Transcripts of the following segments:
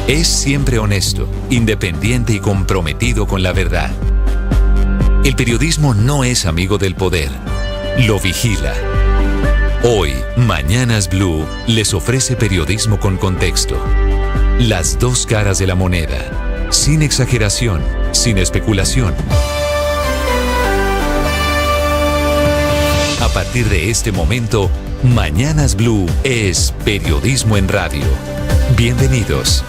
Es siempre honesto, independiente y comprometido con la verdad. El periodismo no es amigo del poder, lo vigila. Hoy, Mañanas Blue les ofrece periodismo con contexto. Las dos caras de la moneda, sin exageración, sin especulación. A partir de este momento, Mañanas Blue es periodismo en radio. Bienvenidos.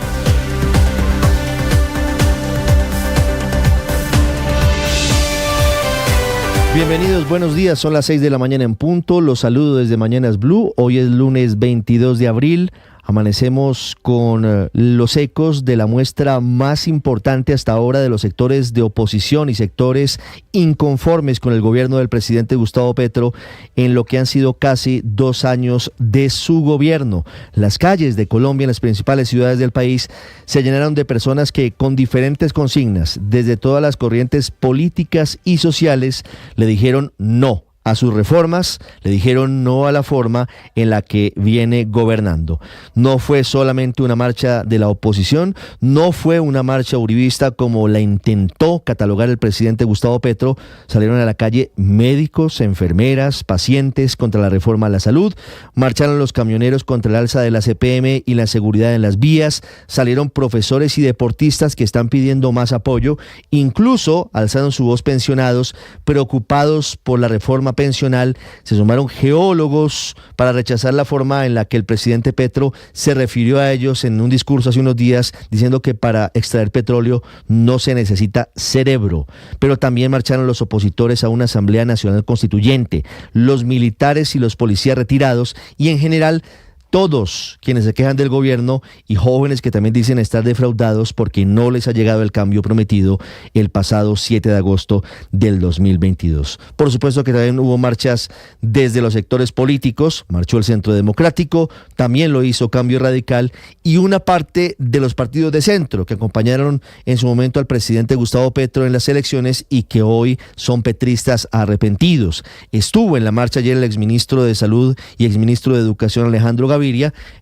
Bienvenidos, buenos días, son las 6 de la mañana en punto, los saludo desde Mañanas Blue, hoy es lunes 22 de abril, amanecemos con los ecos de la muestra más importante hasta ahora de los sectores de oposición y sectores inconformes con el gobierno del presidente Gustavo Petro en lo que han sido casi 2 años de su gobierno. Las calles de Colombia en las principales ciudades del país se llenaron de personas que con diferentes consignas, desde todas las corrientes políticas y sociales, le dijeron no a sus reformas, le dijeron no a la forma en la que viene gobernando. No fue solamente una marcha de la oposición, no fue una marcha uribista como la intentó catalogar el presidente Gustavo Petro. Salieron a la calle médicos, enfermeras, pacientes contra la reforma a la salud, marcharon los camioneros contra el alza de la CPM y la seguridad en las vías, salieron profesores y deportistas que están pidiendo más apoyo, incluso alzaron su voz pensionados preocupados por la reforma pensional, se sumaron geólogos para rechazar la forma en la que el presidente Petro se refirió a ellos en un discurso hace unos días, diciendo que para extraer petróleo no se necesita cerebro. Pero también marcharon los opositores a una Asamblea Nacional Constituyente, los militares y los policías retirados y en general todos quienes se quejan del gobierno y jóvenes que también dicen estar defraudados porque no les ha llegado el cambio prometido el pasado 7 de agosto del 2022. Por supuesto que también hubo marchas desde los sectores políticos, marchó el Centro Democrático, también lo hizo Cambio Radical y una parte de los partidos de centro que acompañaron en su momento al presidente Gustavo Petro en las elecciones y que hoy son petristas arrepentidos. Estuvo en la marcha ayer el exministro de Salud y exministro de Educación Alejandro Gaviria,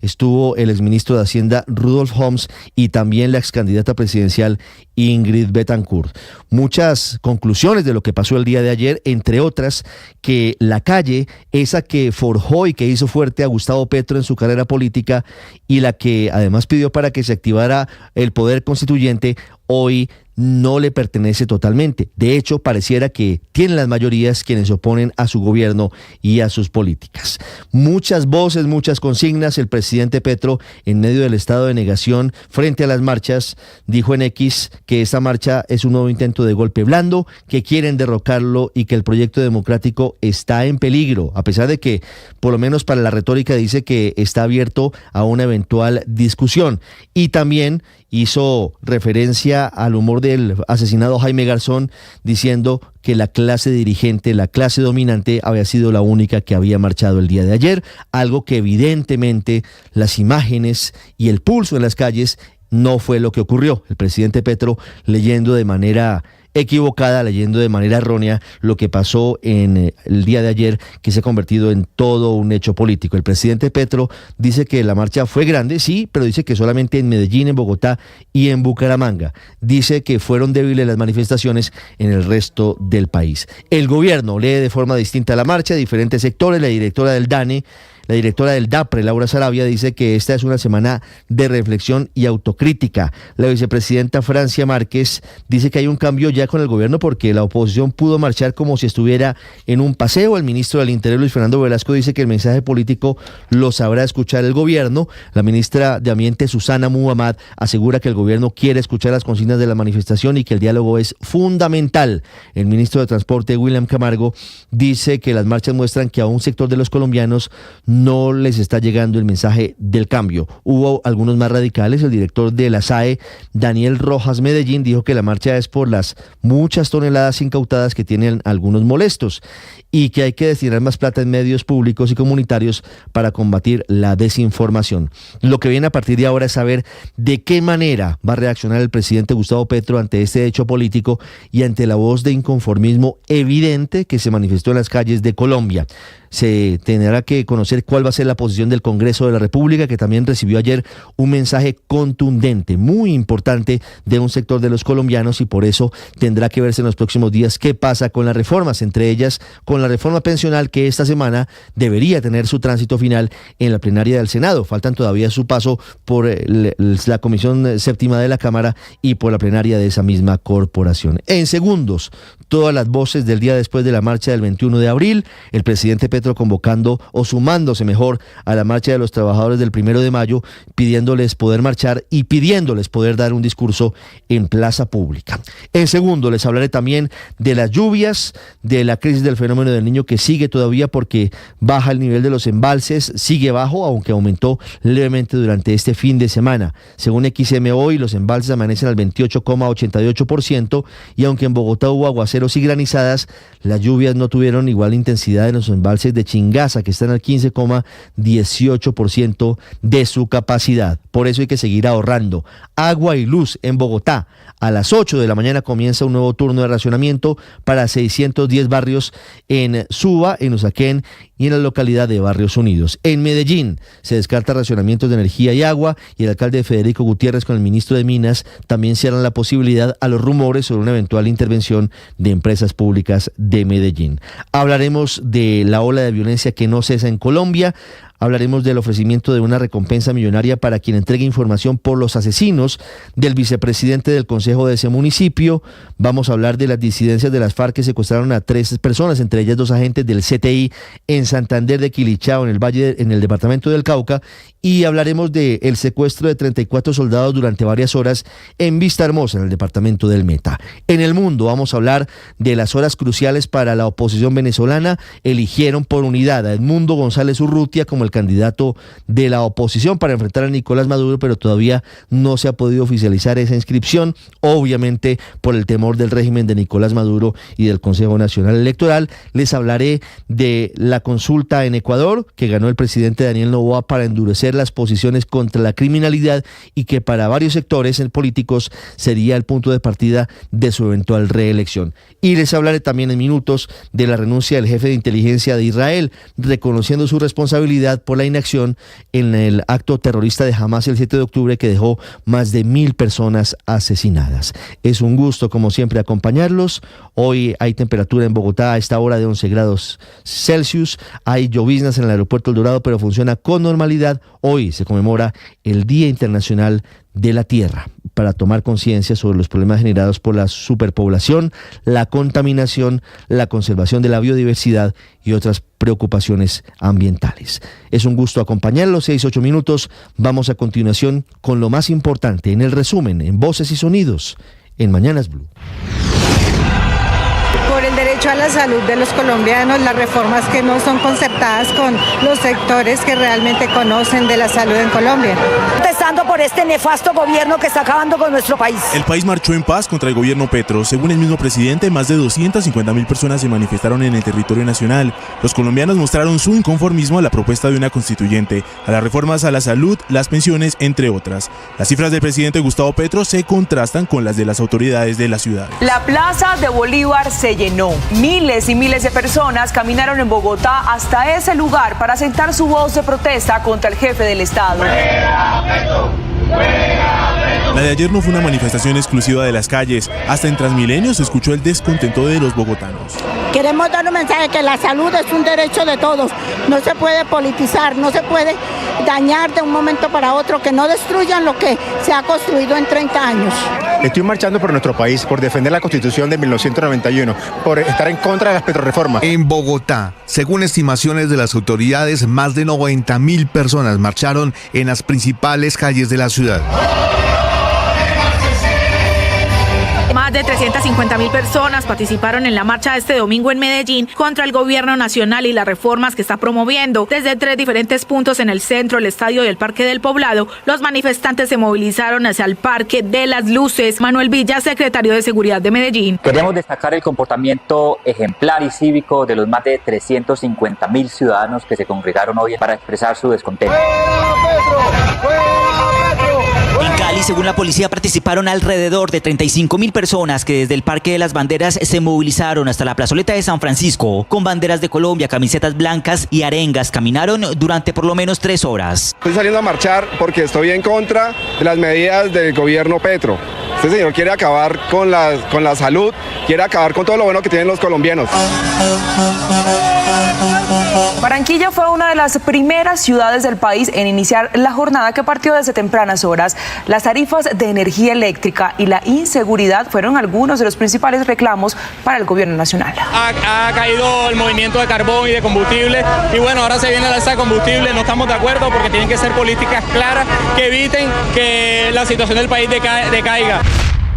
estuvo el exministro de Hacienda Rudolf Homs y también la excandidata presidencial Ingrid Betancourt. Muchas conclusiones de lo que pasó el día de ayer, entre otras, que la calle, esa que forjó y que hizo fuerte a Gustavo Petro en su carrera política y la que además pidió para que se activara el poder constituyente, hoy no le pertenece totalmente. De hecho, pareciera que tienen las mayorías quienes se oponen a su gobierno y a sus políticas. Muchas voces, muchas consignas. El presidente Petro, en medio del estado de negación frente a las marchas, dijo en X que esta marcha es un nuevo intento de golpe blando, que quieren derrocarlo y que el proyecto democrático está en peligro, a pesar de que, por lo menos para la retórica, dice que está abierto a una eventual discusión. Y también hizo referencia al humor del asesinado Jaime Garzón, diciendo que la clase dirigente, la clase dominante, había sido la única que había marchado el día de ayer, algo que evidentemente las imágenes y el pulso en las calles no fue lo que ocurrió. El presidente Petro, leyendo de manera equivocada, leyendo de manera errónea lo que pasó en el día de ayer, que se ha convertido en todo un hecho político. El presidente Petro dice que la marcha fue grande, sí, pero dice que solamente en Medellín, en Bogotá y en Bucaramanga. Dice que fueron débiles las manifestaciones en el resto del país. El gobierno lee de forma distinta la marcha, diferentes sectores. La directora del DANE, la directora del DAPRE, Laura Sarabia, dice que esta es una semana de reflexión y autocrítica. La vicepresidenta Francia Márquez dice que hay un cambio ya con el gobierno porque la oposición pudo marchar como si estuviera en un paseo. El ministro del Interior, Luis Fernando Velasco, dice que el mensaje político lo sabrá escuchar el gobierno. La ministra de Ambiente, Susana Muhammad, asegura que el gobierno quiere escuchar las consignas de la manifestación y que el diálogo es fundamental. El ministro de Transporte, William Camargo, dice que las marchas muestran que a un sector de los colombianos no les está llegando el mensaje del cambio. Hubo algunos más radicales. El director de la SAE, Daniel Rojas Medellín, dijo que la marcha es por las muchas toneladas incautadas que tienen algunos molestos y que hay que destinar más plata en medios públicos y comunitarios para combatir la desinformación. Lo que viene a partir de ahora es saber de qué manera va a reaccionar el presidente Gustavo Petro ante este hecho político y ante la voz de inconformismo evidente que se manifestó en las calles de Colombia. se tendrá que conocer cuál va a ser la posición del Congreso de la República, que también recibió ayer un mensaje contundente, muy importante, de un sector de los colombianos, y por eso tendrá que verse en los próximos días qué pasa con las reformas, entre ellas con la reforma pensional, que esta semana debería tener su tránsito final en la plenaria del Senado. Faltan todavía su paso por la Comisión Séptima de la Cámara y por la plenaria de esa misma corporación. En segundos, todas las voces del día después de la marcha del 21 de abril, el presidente Petro convocando o sumándose mejor a la marcha de los trabajadores del 1 de mayo, pidiéndoles poder marchar y pidiéndoles poder dar un discurso en plaza pública. En segundo, les hablaré también de las lluvias, de la crisis del fenómeno del Niño, que sigue todavía porque baja el nivel de los embalses, sigue bajo, aunque aumentó levemente durante este fin de semana. Según XM hoy, los embalses amanecen al 28,88%, y aunque en Bogotá hubo aguaceros y granizadas, las lluvias no tuvieron igual intensidad en los embalses de Chingaza, que están al 15,18% de su capacidad. Por eso hay que seguir ahorrando. Agua y luz en Bogotá. A las 8 de la mañana comienza un nuevo turno de racionamiento para 610 barrios en Suba, en Usaquén y en la localidad de Barrios Unidos. En Medellín se descarta racionamientos de energía y agua, y el alcalde Federico Gutiérrez con el ministro de Minas también cierran la posibilidad a los rumores sobre una eventual intervención de empresas públicas de Medellín. Hablaremos de la ola de violencia que no cesa en Colombia. Hablaremos del ofrecimiento de una recompensa millonaria para quien entregue información por los asesinos del vicepresidente del consejo de ese municipio. Vamos a hablar de las disidencias de las FARC, que secuestraron a 3 personas, entre ellas 2 agentes del CTI en Santander de Quilichao, en el departamento del Cauca. Y hablaremos del secuestro de 34 soldados durante varias horas en Vista Hermosa, en el departamento del Meta. En el mundo vamos a hablar de las horas cruciales para la oposición venezolana. Eligieron por unidad a Edmundo González Urrutia como el candidato de la oposición para enfrentar a Nicolás Maduro, pero todavía no se ha podido oficializar esa inscripción, obviamente por el temor del régimen de Nicolás Maduro y del Consejo Nacional Electoral. Les hablaré de la consulta en Ecuador, que ganó el presidente Daniel Noboa para endurecer las posiciones contra la criminalidad, y que para varios sectores políticos sería el punto de partida de su eventual reelección. Y les hablaré también en minutos de la renuncia del jefe de inteligencia de Israel, reconociendo su responsabilidad por la inacción en el acto terrorista de Hamas el 7 de octubre, que dejó más de 1.000 personas asesinadas. Es un gusto, como siempre, acompañarlos. Hoy hay temperatura en Bogotá a esta hora de 11 grados Celsius. Hay lloviznas en el aeropuerto El Dorado, pero funciona con normalidad. Hoy se conmemora el Día Internacional de la Tierra, para tomar conciencia sobre los problemas generados por la superpoblación, la contaminación, la conservación de la biodiversidad y otras preocupaciones ambientales. Es un gusto acompañarlos. 6-8 minutos. Vamos a continuación con lo más importante en el resumen, en Voces y Sonidos, en Mañanas Blue. Por el derecho a la salud de los colombianos, las reformas que no son concertadas con los sectores que realmente conocen de la salud en Colombia. Protestando por este nefasto gobierno que está acabando con nuestro país. El país marchó en paz contra el gobierno Petro. Según el mismo presidente, más de 250.000 personas se manifestaron en el territorio nacional. Los colombianos mostraron su inconformismo a la propuesta de una constituyente, a las reformas a la salud, las pensiones, entre otras. Las cifras del presidente Gustavo Petro se contrastan con las de las autoridades de la ciudad. La plaza de Bolívar se llenó. Miles y miles de personas caminaron en Bogotá hasta ese lugar para sentar su voz de protesta contra el jefe del Estado. La de ayer no fue una manifestación exclusiva de las calles. Hasta en Transmilenio se escuchó el descontento de los bogotanos. Queremos dar un mensaje que la salud es un derecho de todos. No se puede politizar, no se puede dañar de un momento para otro, que no destruyan lo que se ha construido en 30 años. Estoy marchando por nuestro país, por defender la Constitución de 1991, por estar en contra de las petrorreformas. En Bogotá, según estimaciones de las autoridades, más de 90.000 personas marcharon en las principales calles de la ciudad. Más de 350.000 personas participaron en la marcha de este domingo en Medellín contra el gobierno nacional y las reformas que está promoviendo. Desde 3 diferentes puntos en el centro, el estadio y el Parque del Poblado, los manifestantes se movilizaron hacia el Parque de las Luces. Manuel Villa, secretario de Seguridad de Medellín. Queremos destacar el comportamiento ejemplar y cívico de los más de 350.000 ciudadanos que se congregaron hoy para expresar su descontento. En Cali y según la policía participaron alrededor de 35.000 personas que desde el Parque de las Banderas se movilizaron hasta la plazoleta de San Francisco con banderas de Colombia, camisetas blancas y arengas. Caminaron durante por lo menos 3 horas. Estoy saliendo a marchar porque estoy en contra de las medidas del gobierno Petro. Este señor quiere acabar con la salud, quiere acabar con todo lo bueno que tienen los colombianos. Barranquilla fue una de las primeras ciudades del país en iniciar la jornada que partió desde tempranas horas. Las tarifas de energía eléctrica y la inseguridad fueron algunos de los principales reclamos para el gobierno nacional. Ha caído el movimiento de carbón y de combustible y bueno, ahora se viene la alza de combustible. No estamos de acuerdo porque tienen que ser políticas claras que eviten que la situación del país decaiga.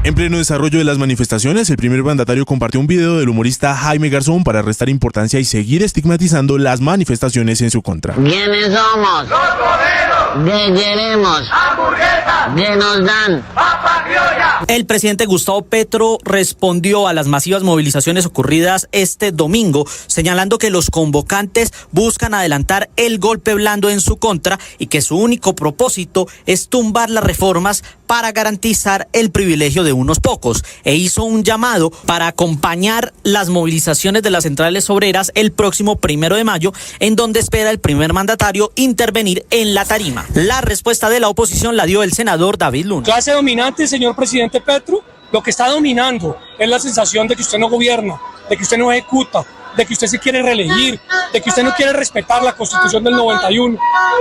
En pleno desarrollo de las manifestaciones, el primer mandatario compartió un video del humorista Jaime Garzón para restar importancia y seguir estigmatizando las manifestaciones en su contra. ¿Quiénes somos? Los obreros. ¿Qué queremos? Hamburguesas. ¿Qué nos dan? Papa criolla. El presidente Gustavo Petro respondió a las masivas movilizaciones ocurridas este domingo, señalando que los convocantes buscan adelantar el golpe blando en su contra y que su único propósito es tumbar las reformas para garantizar el privilegio de unos pocos, e hizo un llamado para acompañar las movilizaciones de las centrales obreras el próximo 1 de mayo, en donde espera el primer mandatario intervenir en la tarima. La respuesta de la oposición la dio el senador David Luna. Clase dominante, señor presidente Petro, lo que está dominando es la sensación de que usted no gobierna, de que usted no ejecuta, de que usted se quiere reelegir, de que usted no quiere respetar la Constitución del 91.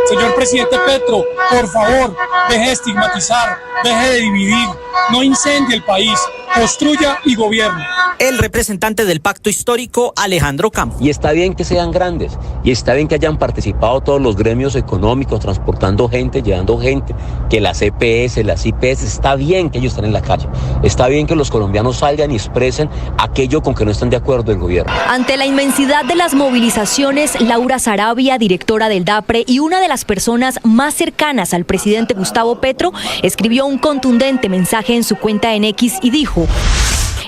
Señor presidente Petro, por favor, deje de estigmatizar, deje de dividir, no incendie el país, construya y gobierne. El representante del pacto histórico, Alejandro Campos. Y está bien que sean grandes, y está bien que hayan participado todos los gremios económicos, transportando gente, llevando gente, que las EPS, las IPS, está bien que ellos estén en la calle, está bien que los colombianos salgan y expresen aquello con que no están de acuerdo el gobierno. Ante la inmensidad de las movilizaciones, Laura Sarabia, directora del DAPRE y una de las personas más cercanas al presidente Gustavo Petro, escribió un contundente mensaje en su cuenta en X y dijo: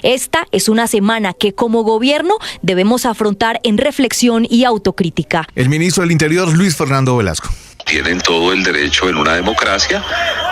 esta es una semana que como gobierno debemos afrontar en reflexión y autocrítica. El ministro del Interior, Luis Fernando Velasco. Tienen todo el derecho en una democracia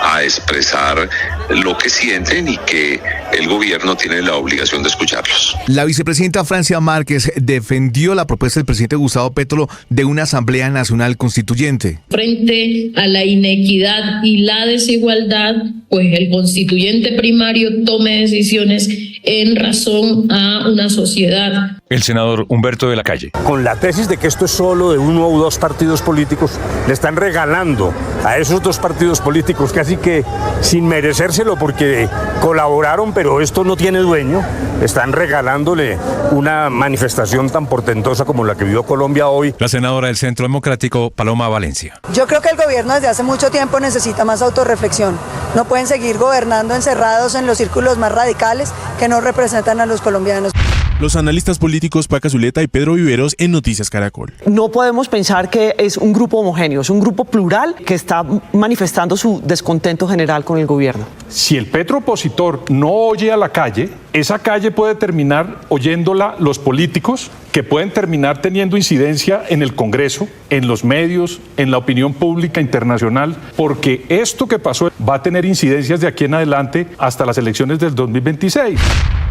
a expresar lo que sienten y que el gobierno tiene la obligación de escucharlos. La vicepresidenta Francia Márquez defendió la propuesta del presidente Gustavo Petro de una Asamblea Nacional Constituyente. Frente a la inequidad y la desigualdad, pues el constituyente primario tome decisiones en razón a una sociedad. El senador Humberto de la Calle. Con la tesis de que esto es solo de uno o dos partidos políticos, le están regalando a esos dos partidos políticos casi que sin merecérselo porque colaboraron, pero esto no tiene dueño, están regalándole una manifestación tan portentosa como la que vivió Colombia hoy. La senadora del Centro Democrático, Paloma Valencia. Yo creo que el gobierno desde hace mucho tiempo necesita más autorreflexión. No pueden seguir gobernando encerrados en los círculos más radicales que no representan a los colombianos. Los analistas políticos Paca Zuleta y Pedro Viveros en Noticias Caracol. No podemos pensar que es un grupo homogéneo, es un grupo plural que está manifestando su descontento general con el gobierno. Si el Petro opositor no oye a la calle, esa calle puede terminar oyéndola los políticos, que pueden terminar teniendo incidencia en el Congreso, en los medios, en la opinión pública internacional, porque esto que pasó va a tener incidencias de aquí en adelante hasta las elecciones del 2026.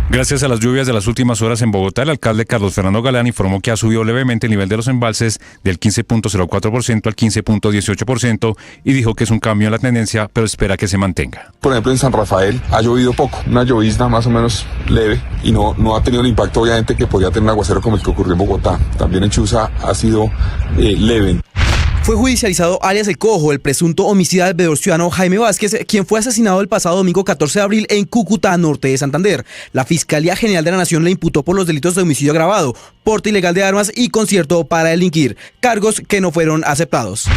Gracias a las lluvias de las últimas horas en Bogotá, el alcalde Carlos Fernando Galán informó que ha subido levemente el nivel de los embalses del 15.04% al 15.18% y dijo que es un cambio en la tendencia, pero espera que se mantenga. Por ejemplo, en San Rafael ha llovido poco, una llovizna más o menos leve y no ha tenido el impacto obviamente que podría tener un aguacero como el que ocurrió en Bogotá. También en Chuza ha sido leve. Fue judicializado alias El Cojo, el presunto homicida del veedor ciudadano Jaime Vázquez, quien fue asesinado el pasado domingo 14 de abril en Cúcuta, norte de Santander. La Fiscalía General de la Nación le imputó por los delitos de homicidio agravado, porte ilegal de armas y concierto para delinquir, cargos que no fueron aceptados.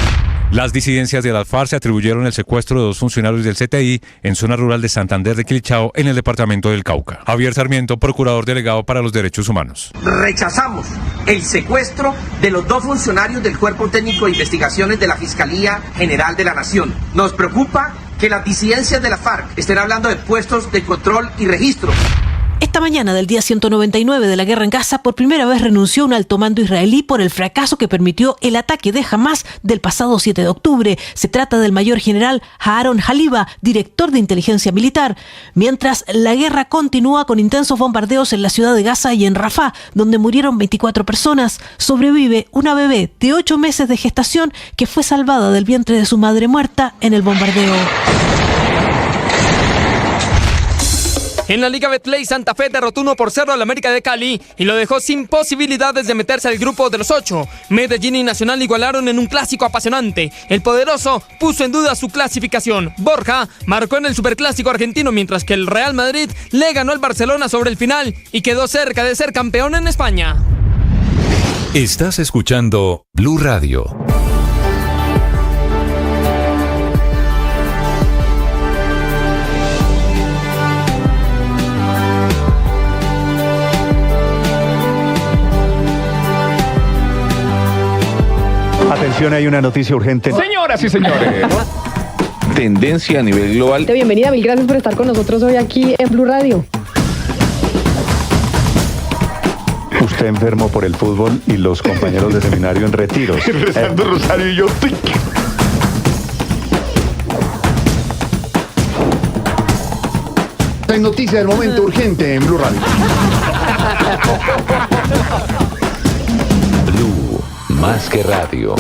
Las disidencias de las FARC se atribuyeron el secuestro de 2 funcionarios del CTI en zona rural de Santander de Quilichao, en el departamento del Cauca. Javier Sarmiento, procurador delegado para los derechos humanos. Rechazamos el secuestro de los 2 funcionarios del Cuerpo Técnico de Investigaciones de la Fiscalía General de la Nación. Nos preocupa que las disidencias de la FARC estén hablando de puestos de control y registro. Esta esta mañana del día 199 de la guerra en Gaza, por primera vez renunció un alto mando israelí por el fracaso que permitió el ataque de Hamás del pasado 7 de octubre. Se trata del mayor general Aaron Haliba, director de inteligencia militar. Mientras la guerra continúa con intensos bombardeos en la ciudad de Gaza y en Rafah, donde murieron 24 personas, sobrevive una bebé de 8 meses de gestación que fue salvada del vientre de su madre muerta en el bombardeo. En la Liga Betplay, Santa Fe derrotó 1-0 al América de Cali y lo dejó sin posibilidades de meterse al grupo de los 8. Medellín y Nacional igualaron en un clásico apasionante. El poderoso puso en duda su clasificación. Borja marcó en el superclásico argentino, mientras que el Real Madrid le ganó al Barcelona sobre el final y quedó cerca de ser campeón en España. Estás escuchando Blue Radio. Atención, hay una noticia urgente. Señoras y señores. Tendencia a nivel global. Bienvenida, mil gracias por estar con nosotros hoy aquí en Blue Radio. Usted enfermo por el fútbol y los compañeros de seminario en retiros. Rezando rosario y yo. Hay noticia del momento urgente en Blue Radio. Blue, más que radio.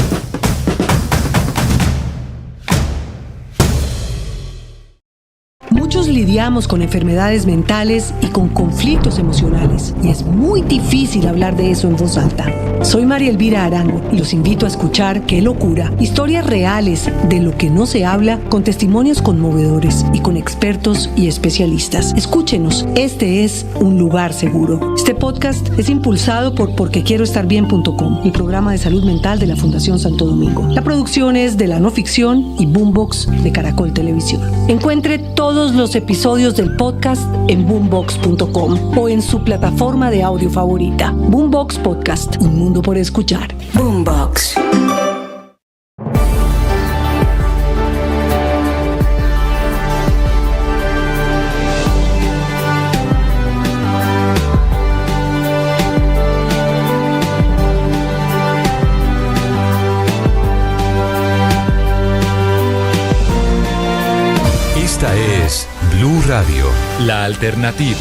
Muchos lidiamos con enfermedades mentales y con conflictos emocionales, y es muy difícil hablar de eso en voz alta. Soy María Elvira Arango y los invito a escuchar Qué Locura, historias reales de lo que no se habla, con testimonios conmovedores y con expertos y especialistas. Escúchenos, este es un lugar seguro. Este podcast es impulsado por porquequieroestarbien.com, el programa de salud mental de la Fundación Santo Domingo. La producción es de La No Ficción y Boombox de Caracol Televisión. Encuentre todos los episodios del podcast en boombox.com o en su plataforma de audio favorita. Boombox Podcast, un mundo por escuchar. Boombox. Esta es Blue Radio, la alternativa.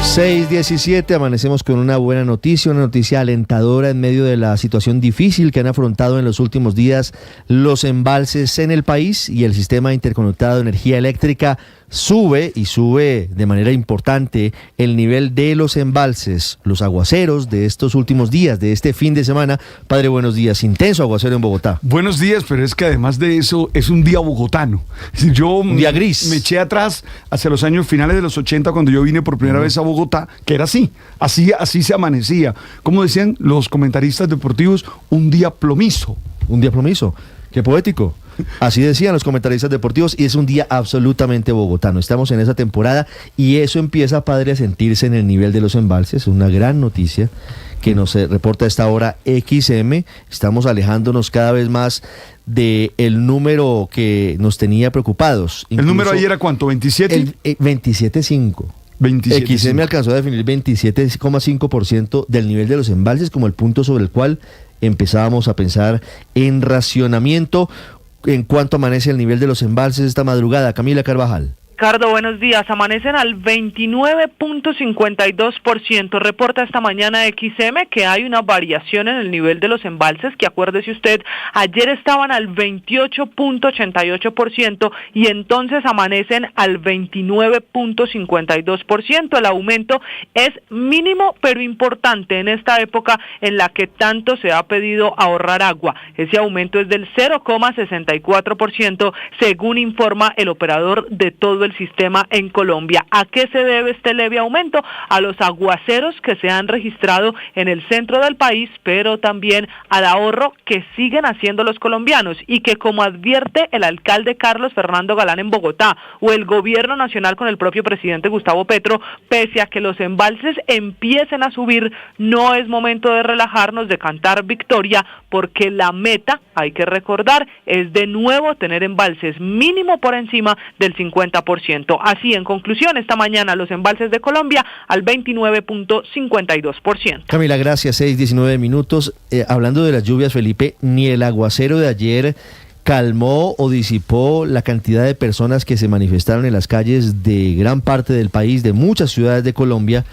6:17, amanecemos con una buena noticia, una noticia alentadora en medio de la situación difícil que han afrontado en los últimos días los embalses en el país, y el sistema interconectado de energía eléctrica sube de manera importante el nivel de los embalses. Los aguaceros de estos últimos días, de este fin de semana. Padre, buenos días. Intenso aguacero en Bogotá. Buenos días, pero es que además de eso es un día bogotano. Un día gris. Me eché atrás hacia los años finales de los 80, cuando yo vine por primera vez a Bogotá, que era así se amanecía. Como decían los comentaristas deportivos, un día plomizo. Un día plomizo. Qué poético. Así decían los comentaristas deportivos, y es un día absolutamente bogotano. Estamos en esa temporada y eso empieza, padre, a sentirse en el nivel de los embalses. Una gran noticia que nos reporta a esta hora XM. Estamos alejándonos cada vez más del número que nos tenía preocupados. ¿El número ahí era cuánto? ¿27? 27.5. XM alcanzó a definir 27,5% del nivel de los embalses como el punto sobre el cual empezábamos a pensar en racionamiento. ¿En cuánto amanece el nivel de los embalses esta madrugada? Camila Carvajal. Ricardo, buenos días. Amanecen al 29.52%. Reporta esta mañana XM que hay una variación en el nivel de los embalses, que acuérdese usted, ayer estaban al 28.88% y entonces amanecen al 29.52%. El aumento es mínimo pero importante en esta época en la que tanto se ha pedido ahorrar agua. Ese aumento es del 0,64%, según informa el operador de todo el sistema en Colombia. ¿A qué se debe este leve aumento? A los aguaceros que se han registrado en el centro del país, pero también al ahorro que siguen haciendo los colombianos y que, como advierte el alcalde Carlos Fernando Galán en Bogotá o el gobierno nacional con el propio presidente Gustavo Petro, pese a que los embalses empiecen a subir, no es momento de relajarnos, de cantar victoria, porque la meta, hay que recordar, es de nuevo tener embalses mínimo por encima del 50%. 29%. Así, en conclusión, esta mañana los embalses de Colombia al 29.52%. Camila, gracias. 6:19 minutos. Hablando de las lluvias, Felipe, ni el aguacero de ayer calmó o disipó la cantidad de personas que se manifestaron en las calles de gran parte del país, de muchas ciudades de Colombia,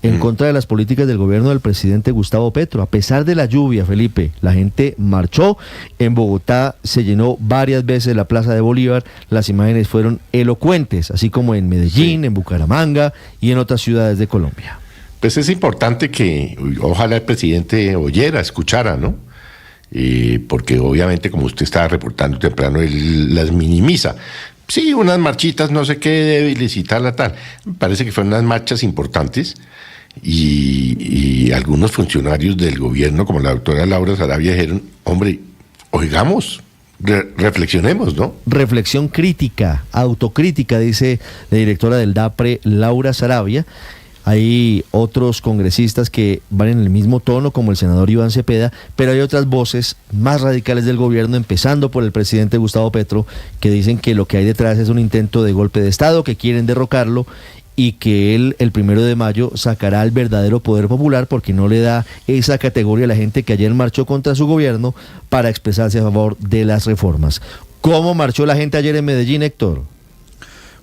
en contra de las políticas del gobierno del presidente Gustavo Petro. A pesar de la lluvia, Felipe, la gente marchó. En Bogotá se llenó varias veces la Plaza de Bolívar. Las imágenes fueron elocuentes, así como en Medellín, en Bucaramanga y en otras ciudades de Colombia. Pues es importante que ojalá el presidente oyera, escuchara, ¿no? Porque obviamente, como usted estaba reportando temprano, él las minimiza. Sí, unas marchitas, no sé qué, débiles y tal. Me parece que fueron unas marchas importantes y algunos funcionarios del gobierno, como la doctora Laura Sarabia, dijeron, hombre, oigamos, reflexionemos, ¿no? Reflexión crítica, autocrítica, dice la directora del DAPRE, Laura Sarabia. Hay otros congresistas que van en el mismo tono, como el senador Iván Cepeda, pero hay otras voces más radicales del gobierno, empezando por el presidente Gustavo Petro, que dicen que lo que hay detrás es un intento de golpe de Estado, que quieren derrocarlo y que él, el 1 de mayo, sacará el verdadero poder popular porque no le da esa categoría a la gente que ayer marchó contra su gobierno para expresarse a favor de las reformas. ¿Cómo marchó la gente ayer en Medellín, Héctor?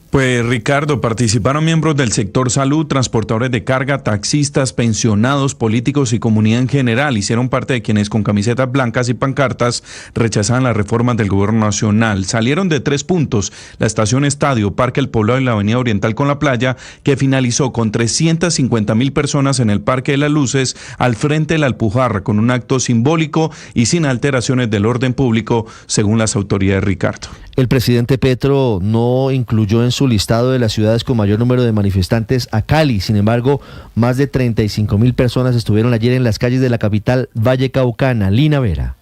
Pues Ricardo, participaron miembros del sector salud, transportadores de carga, taxistas, pensionados, políticos y comunidad en general. Hicieron parte de quienes con camisetas blancas y pancartas rechazaban las reformas del gobierno nacional. Salieron de 3 puntos: la estación Estadio, Parque El Poblado y la avenida Oriental con la playa, que finalizó con 350.000 personas en el Parque de las Luces, al frente de la Alpujarra, con un acto simbólico y sin alteraciones del orden público, según las autoridades, Ricardo. El presidente Petro no incluyó en su listado de las ciudades con mayor número de manifestantes a Cali. Sin embargo, más de 35.000 personas estuvieron ayer en las calles de la capital vallecaucana. Lina Vera.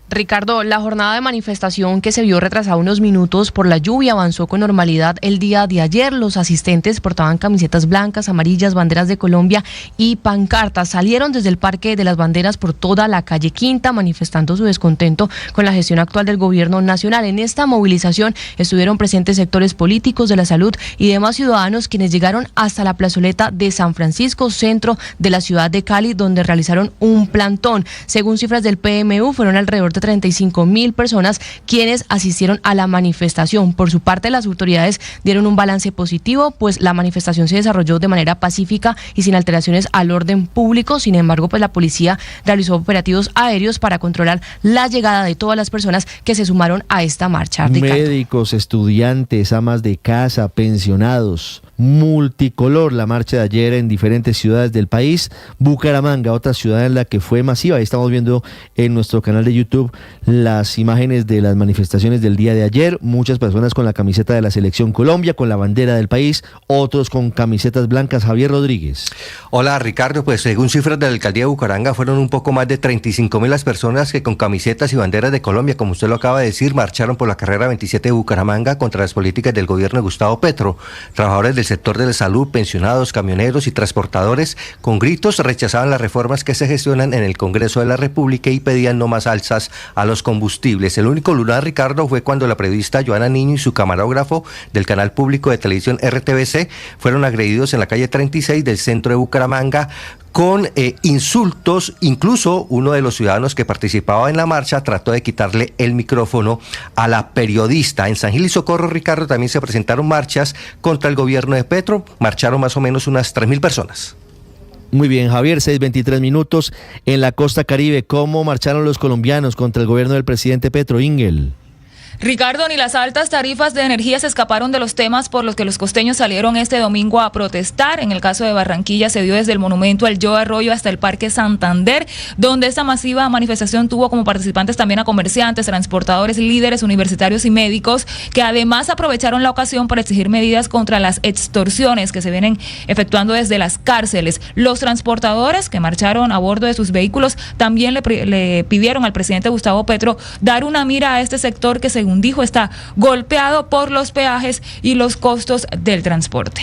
Ricardo, la jornada de manifestación, que se vio retrasada unos minutos por la lluvia, avanzó con normalidad el día de ayer. Los asistentes portaban camisetas blancas, amarillas, banderas de Colombia y pancartas. Salieron desde el Parque de las Banderas por toda la calle Quinta, manifestando su descontento con la gestión actual del gobierno nacional. En esta movilización estuvieron presentes sectores políticos, de la salud y demás ciudadanos, quienes llegaron hasta la plazoleta de San Francisco, centro de la ciudad de Cali, donde realizaron un plantón. Según cifras del PMU, fueron alrededor de 35.000 personas quienes asistieron a la manifestación. Por su parte, las autoridades dieron un balance positivo, pues la manifestación se desarrolló de manera pacífica y sin alteraciones al orden público. Sin embargo, pues la policía realizó operativos aéreos para controlar la llegada de todas las personas que se sumaron a esta marcha. Ricardo. Médicos, estudiantes, amas de casa, pensionados, multicolor la marcha de ayer en diferentes ciudades del país. Bucaramanga, otra ciudad en la que fue masiva. Ahí estamos viendo en nuestro canal de YouTube las imágenes de las manifestaciones del día de ayer. Muchas personas con la camiseta de la Selección Colombia, con la bandera del país, otros con camisetas blancas. Javier Rodríguez. Hola Ricardo, pues según cifras de la alcaldía de Bucaramanga, fueron un poco más de 35.000 las personas que con camisetas y banderas de Colombia, como usted lo acaba de decir, marcharon por la carrera 27 de Bucaramanga contra las políticas del gobierno de Gustavo Petro. Trabajadores del sector de la salud, pensionados, camioneros y transportadores, con gritos rechazaban las reformas que se gestionan en el Congreso de la República y pedían no más alzas a los combustibles. El único lunar, Ricardo, fue cuando la periodista Joana Niño y su camarógrafo del canal público de televisión RTBC fueron agredidos en la calle 36 del centro de Bucaramanga con insultos. Incluso uno de los ciudadanos que participaba en la marcha trató de quitarle el micrófono a la periodista. En San Gil y Socorro, Ricardo, también se presentaron marchas contra el gobierno de Petro. Marcharon más o menos unas 3.000 personas. Muy bien, Javier, 6:23 minutos. En la costa Caribe, ¿cómo marcharon los colombianos contra el gobierno del presidente Petro? Ingel. Ricardo, ni las altas tarifas de energía se escaparon de los temas por los que los costeños salieron este domingo a protestar. En el caso de Barranquilla se dio desde el monumento al Joe Arroyo hasta el Parque Santander, donde esta masiva manifestación tuvo como participantes también a comerciantes, transportadores, líderes universitarios y médicos, que además aprovecharon la ocasión para exigir medidas contra las extorsiones que se vienen efectuando desde las cárceles. Los transportadores que marcharon a bordo de sus vehículos también le pidieron al presidente Gustavo Petro dar una mira a este sector que, según dijo, está golpeado por los peajes y los costos del transporte.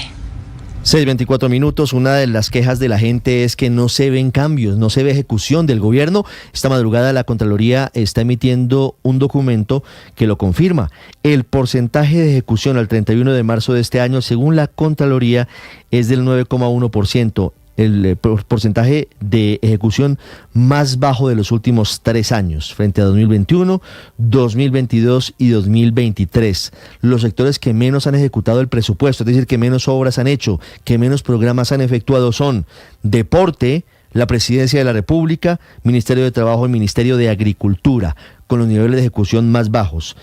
6:24 minutos. Una de las quejas de la gente es que no se ven cambios, no se ve ejecución del gobierno. Esta madrugada la Contraloría está emitiendo un documento que lo confirma. El porcentaje de ejecución al 31 de marzo de este año, según la Contraloría, es del 9,1%. El porcentaje de ejecución más bajo de los últimos 3 años, frente a 2021, 2022 y 2023. Los sectores que menos han ejecutado el presupuesto, es decir, que menos obras han hecho, que menos programas han efectuado son deporte, la Presidencia de la República, Ministerio de Trabajo y Ministerio de Agricultura, con los niveles de ejecución más bajos.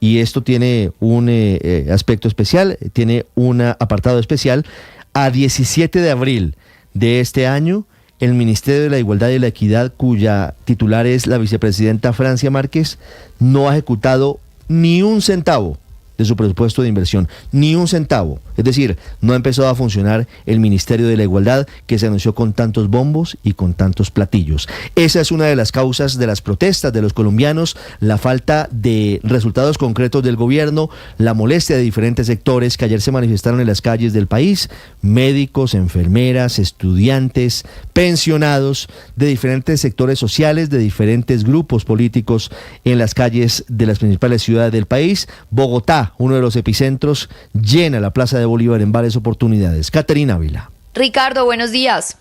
Y esto tiene un aspecto especial, tiene un apartado especial. A 17 de abril de este año, el Ministerio de la Igualdad y la Equidad, cuya titular es la vicepresidenta Francia Márquez, no ha ejecutado ni un centavo de su presupuesto de inversión, ni un centavo. Es decir, no ha empezado a funcionar el Ministerio de la Igualdad, que se anunció con tantos bombos y con tantos platillos. Esa es una de las causas de las protestas de los colombianos, la falta de resultados concretos del gobierno, la molestia de diferentes sectores que ayer se manifestaron en las calles del país, médicos, enfermeras, estudiantes, pensionados, de diferentes sectores sociales, de diferentes grupos políticos en las calles de las principales ciudades del país. Bogotá, uno de los epicentros, llena la Plaza de Bolívar en varias oportunidades. Caterina Ávila. Ricardo, buenos días.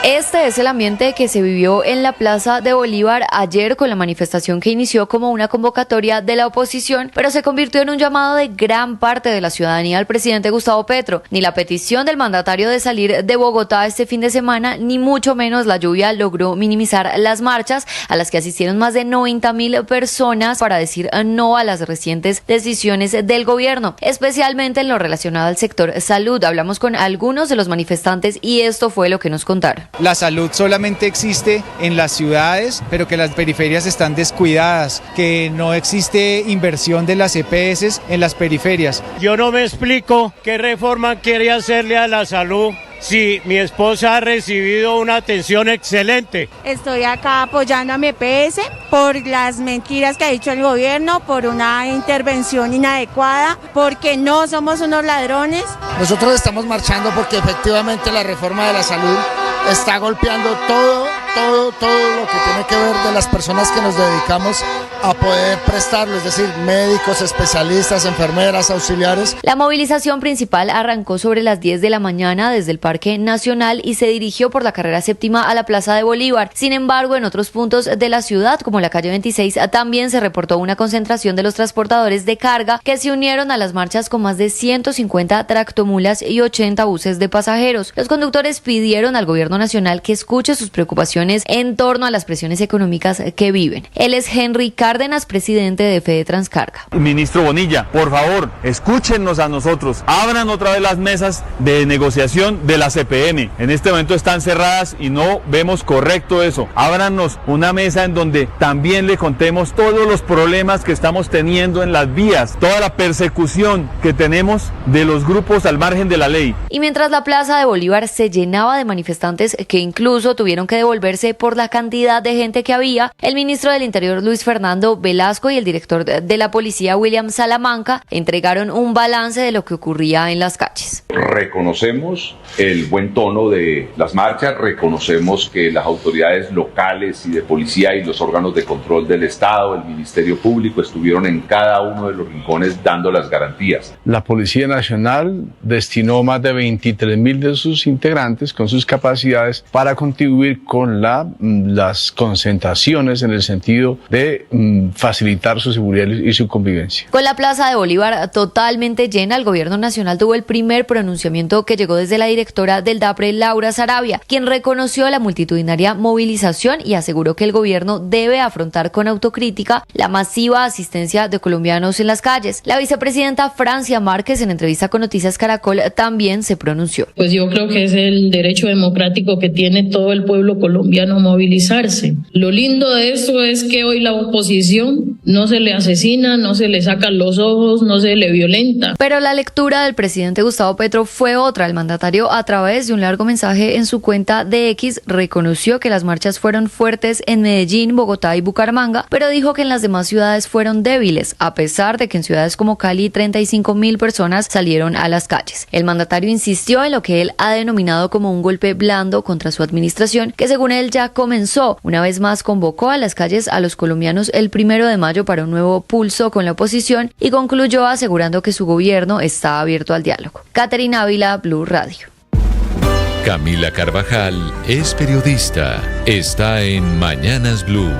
Este es el ambiente que se vivió en la Plaza de Bolívar ayer con la manifestación que inició como una convocatoria de la oposición, pero se convirtió en un llamado de gran parte de la ciudadanía al presidente Gustavo Petro. Ni la petición del mandatario de salir de Bogotá este fin de semana, ni mucho menos la lluvia logró minimizar las marchas a las que asistieron más de 90.000 personas para decir no a las recientes decisiones del gobierno, especialmente en lo relacionado al sector salud. Hablamos con algunos de los manifestantes y esto fue lo que nos contaron. La salud solamente existe en las ciudades, pero que las periferias están descuidadas, que no existe inversión de las EPS en las periferias. Yo no me explico qué reforma quiere hacerle a la salud si mi esposa ha recibido una atención excelente. Estoy acá apoyando a mi EPS por las mentiras que ha dicho el gobierno, por una intervención inadecuada, porque no somos unos ladrones. Nosotros estamos marchando porque efectivamente la reforma de la salud está golpeando todo lo que tiene que ver de las personas que nos dedicamos a poder prestarlo, es decir, médicos, especialistas, enfermeras, auxiliares. La movilización principal arrancó sobre las 10 de la mañana desde el Parque Nacional y se dirigió por la carrera séptima a la Plaza de Bolívar. Sin embargo, en otros puntos de la ciudad, como la calle 26, también se reportó una concentración de los transportadores de carga que se unieron a las marchas con más de 150 tractomulas y 80 buses de pasajeros. Los conductores pidieron al gobierno nacional que escuche sus preocupaciones en torno a las presiones económicas que viven. Él es Henry Cárdenas, presidente de Fede Transcarga. Ministro Bonilla, por favor, escúchenos a nosotros, abran otra vez las mesas de negociación de la CPM. En este momento están cerradas y no vemos correcto eso. Ábranos una mesa en donde también le contemos todos los problemas que estamos teniendo en las vías, toda la persecución que tenemos de los grupos al margen de la ley. Y mientras la Plaza de Bolívar se llenaba de manifestantes que incluso tuvieron que devolverse por la cantidad de gente que había, el ministro del Interior Luis Fernando Velasco y el director de la policía William Salamanca entregaron un balance de lo que ocurría en las calles. Reconocemos el buen tono de las marchas, reconocemos que las autoridades locales y de policía y los órganos de control del Estado, el Ministerio Público, estuvieron en cada uno de los rincones dando las garantías. La Policía Nacional destinó más de 23.000 de sus integrantes con sus capacidades para contribuir con las concentraciones en el sentido de facilitar su seguridad y su convivencia. Con la Plaza de Bolívar totalmente llena, el gobierno nacional tuvo el primer pronunciamiento que llegó desde la directora del DAPRE, Laura Sarabia, quien reconoció la multitudinaria movilización y aseguró que el gobierno debe afrontar con autocrítica la masiva asistencia de colombianos en las calles. La vicepresidenta Francia Márquez, en entrevista con Noticias Caracol, también se pronunció. Pues yo creo que es el derecho democrático que tiene todo el pueblo colombiano a movilizarse. Lo lindo de esto es que hoy la oposición oposición no se le asesina, no se le sacan los ojos, no se le violenta. Pero la lectura del presidente Gustavo Petro fue otra. El mandatario, a través de un largo mensaje en su cuenta de X, reconoció que las marchas fueron fuertes en Medellín, Bogotá y Bucaramanga, pero dijo que en las demás ciudades fueron débiles, a pesar de que en ciudades como Cali 35.000 personas salieron a las calles. El mandatario insistió en lo que él ha denominado como un golpe blando contra su administración, que según él ya comenzó. Una vez más convocó a las calles a los colombianos el 1 de mayo para un nuevo pulso con la oposición y concluyó asegurando que su gobierno está abierto al diálogo. Caterina Ávila, Blue Radio. Camila Carvajal es periodista. Está en Mañanas Blue.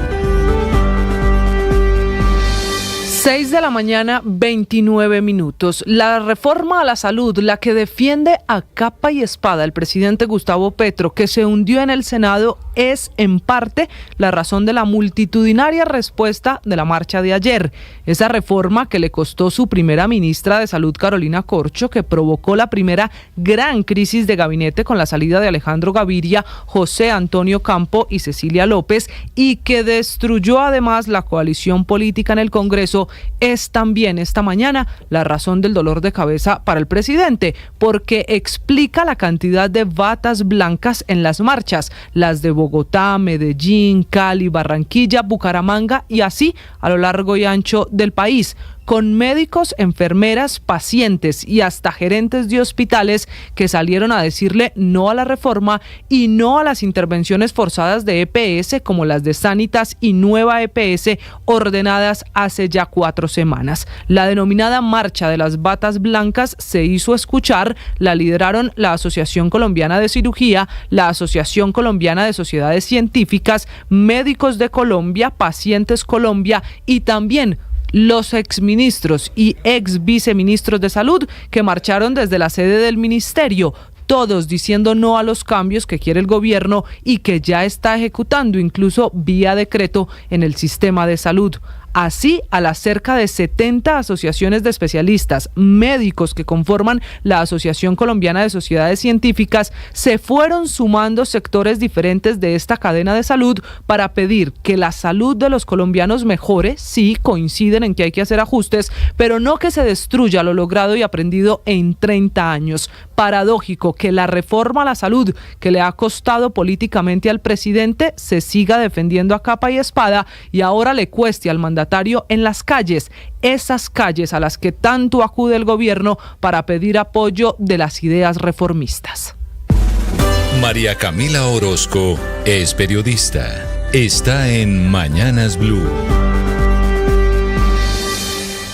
6 de la mañana, 29 minutos. La reforma a la salud, la que defiende a capa y espada el presidente Gustavo Petro, que se hundió en el Senado, es en parte la razón de la multitudinaria respuesta de la marcha de ayer. Esa reforma que le costó su primera ministra de Salud, Carolina Corcho, que provocó la primera gran crisis de gabinete con la salida de Alejandro Gaviria, José Antonio Campo y Cecilia López, y que destruyó además la coalición política en el Congreso, es también esta mañana la razón del dolor de cabeza para el presidente, porque explica la cantidad de batas blancas en las marchas, las de Bogotá, Medellín, Cali, Barranquilla, Bucaramanga y así a lo largo y ancho del país, con médicos, enfermeras, pacientes y hasta gerentes de hospitales que salieron a decirle no a la reforma y no a las intervenciones forzadas de EPS como las de Sanitas y Nueva EPS ordenadas hace ya 4 semanas. La denominada Marcha de las Batas Blancas se hizo escuchar, la lideraron la Asociación Colombiana de Cirugía, la Asociación Colombiana de Sociedades Científicas, Médicos de Colombia, Pacientes Colombia y también los exministros y ex viceministros de salud que marcharon desde la sede del ministerio, todos diciendo no a los cambios que quiere el gobierno y que ya está ejecutando, incluso vía decreto, en el sistema de salud. Así, a las cerca de 70 asociaciones de especialistas, médicos que conforman la Asociación Colombiana de Sociedades Científicas, se fueron sumando sectores diferentes de esta cadena de salud para pedir que la salud de los colombianos mejore. Sí, coinciden en que hay que hacer ajustes, pero no que se destruya lo logrado y aprendido en 30 años. Paradójico que la reforma a la salud que le ha costado políticamente al presidente se siga defendiendo a capa y espada y ahora le cueste al mandatario en las calles, esas calles a las que tanto acude el gobierno para pedir apoyo de las ideas reformistas. María Camila Orozco es periodista. Está en Mañanas Blue.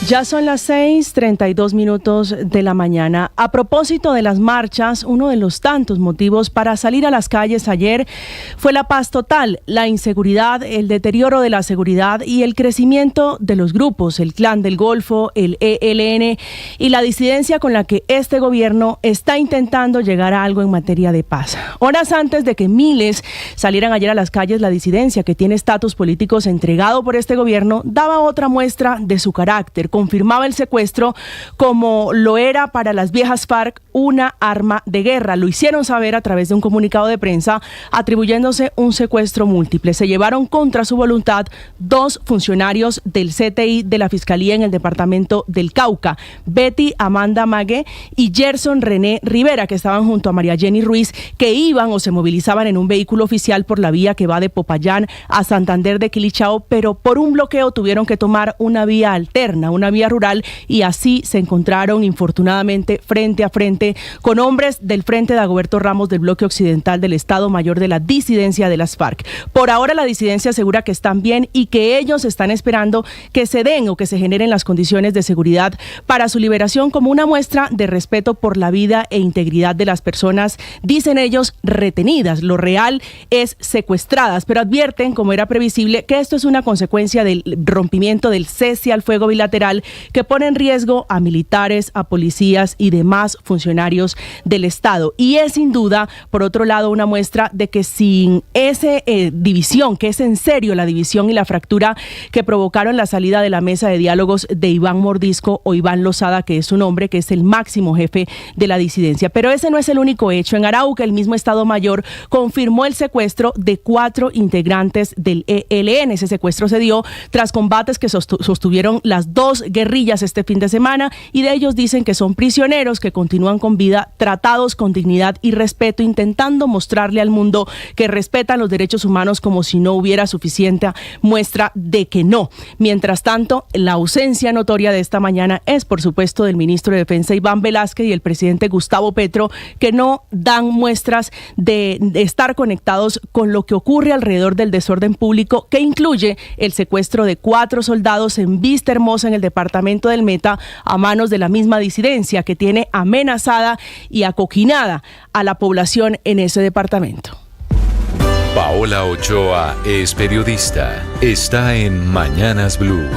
Ya son las 6:32 de la mañana. A propósito de las marchas, uno de los tantos motivos para salir a las calles ayer fue la paz total, la inseguridad, el deterioro de la seguridad y el crecimiento de los grupos, el Clan del Golfo, el ELN y la disidencia con la que este gobierno está intentando llegar a algo en materia de paz. Horas antes de que miles salieran ayer a las calles, la disidencia, que tiene estatus políticos entregado por este gobierno, daba otra muestra de su carácter. Confirmaba el secuestro como lo era para las viejas FARC una arma de guerra. Lo hicieron saber a través de un comunicado de prensa atribuyéndose un secuestro múltiple. Se llevaron contra su voluntad 2 funcionarios del CTI de la Fiscalía en el departamento del Cauca, Betty Amanda Mague y Gerson René Rivera, que estaban junto a María Jenny Ruiz, que iban o se movilizaban en un vehículo oficial por la vía que va de Popayán a Santander de Quilichao, pero por un bloqueo tuvieron que tomar una vía alterna, una vía rural, y así se encontraron infortunadamente frente a frente con hombres del Frente de Dagoberto Ramos del bloque occidental del Estado Mayor de la disidencia de las FARC. Por ahora la disidencia asegura que están bien y que ellos están esperando que se den o que se generen las condiciones de seguridad para su liberación como una muestra de respeto por la vida e integridad de las personas, dicen ellos, retenidas. Lo real es secuestradas, pero advierten, como era previsible, que esto es una consecuencia del rompimiento del cese al fuego bilateral electoral que pone en riesgo a militares, a policías y demás funcionarios del Estado. Y es sin duda, por otro lado, una muestra de que sin esa división, que es en serio la división y la fractura que provocaron la salida de la mesa de diálogos de Iván Mordisco o Iván Lozada, que es su nombre, que es el máximo jefe de la disidencia. Pero ese no es el único hecho. En Arauca, el mismo Estado Mayor confirmó el secuestro de 4 integrantes del ELN. Ese secuestro se dio tras combates que sostuvieron las 2 guerrillas este fin de semana, y de ellos dicen que son prisioneros que continúan con vida, tratados con dignidad y respeto, intentando mostrarle al mundo que respetan los derechos humanos como si no hubiera suficiente muestra de que no. Mientras tanto, la ausencia notoria de esta mañana es, por supuesto, del ministro de Defensa Iván Velázquez y el presidente Gustavo Petro, que no dan muestras de estar conectados con lo que ocurre alrededor del desorden público, que incluye el secuestro de 4 soldados en Vista Hermosa, en el departamento del Meta, a manos de la misma disidencia que tiene amenazada y acoquinada a la población en ese departamento. Paola Ochoa es periodista. Está en Mañanas Blue.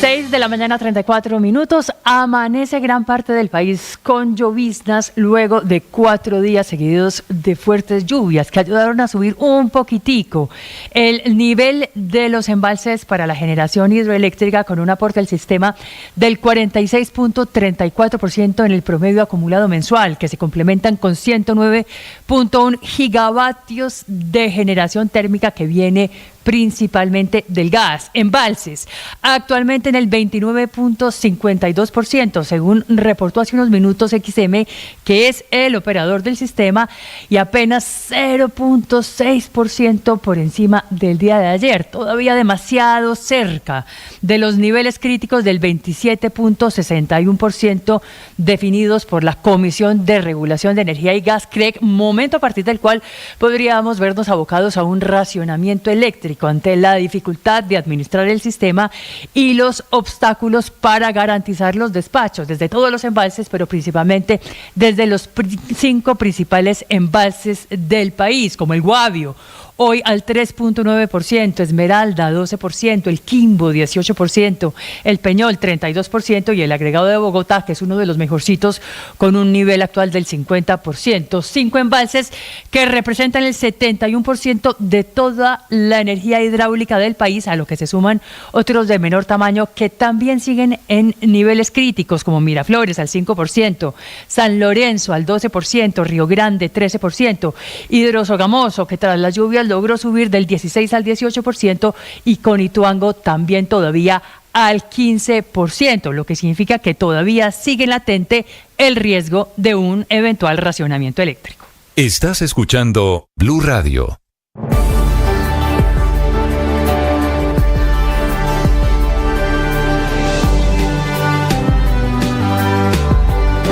6 de la mañana, 34 minutos. Amanece gran parte del país con lloviznas luego de 4 días seguidos de fuertes lluvias que ayudaron a subir un poquitico el nivel de los embalses para la generación hidroeléctrica, con un aporte al sistema del 46.34% en el promedio acumulado mensual, que se complementan con 109.1 gigavatios de generación térmica que viene principalmente del gas. Embalses actualmente en el 29.52%, según reportó hace unos minutos XM, que es el operador del sistema, y apenas 0.6% por encima del día de ayer, todavía demasiado cerca de los niveles críticos del 27.61% definidos por la Comisión de Regulación de Energía y Gas, CREG, momento a partir del cual podríamos vernos abocados a un racionamiento eléctrico ante la dificultad de administrar el sistema y los obstáculos para garantizar los despachos desde todos los embalses, pero principalmente desde los 5 principales embalses del país, como el Guavio, hoy al 3.9%, Esmeralda 12%, el Quimbo 18%, el Peñol 32% y el agregado de Bogotá, que es uno de los mejorcitos, con un nivel actual del 50%. 5 embalses que representan el 71% de toda la energía hidráulica del país, a lo que se suman otros de menor tamaño que también siguen en niveles críticos, como Miraflores al 5%, San Lorenzo al 12%, Río Grande 13%, Hidrosogamoso, que tras las lluvias logró subir del 16 al 18%, y Conituango también todavía al 15%, lo que significa que todavía sigue latente el riesgo de un eventual racionamiento eléctrico. Estás escuchando Blue Radio.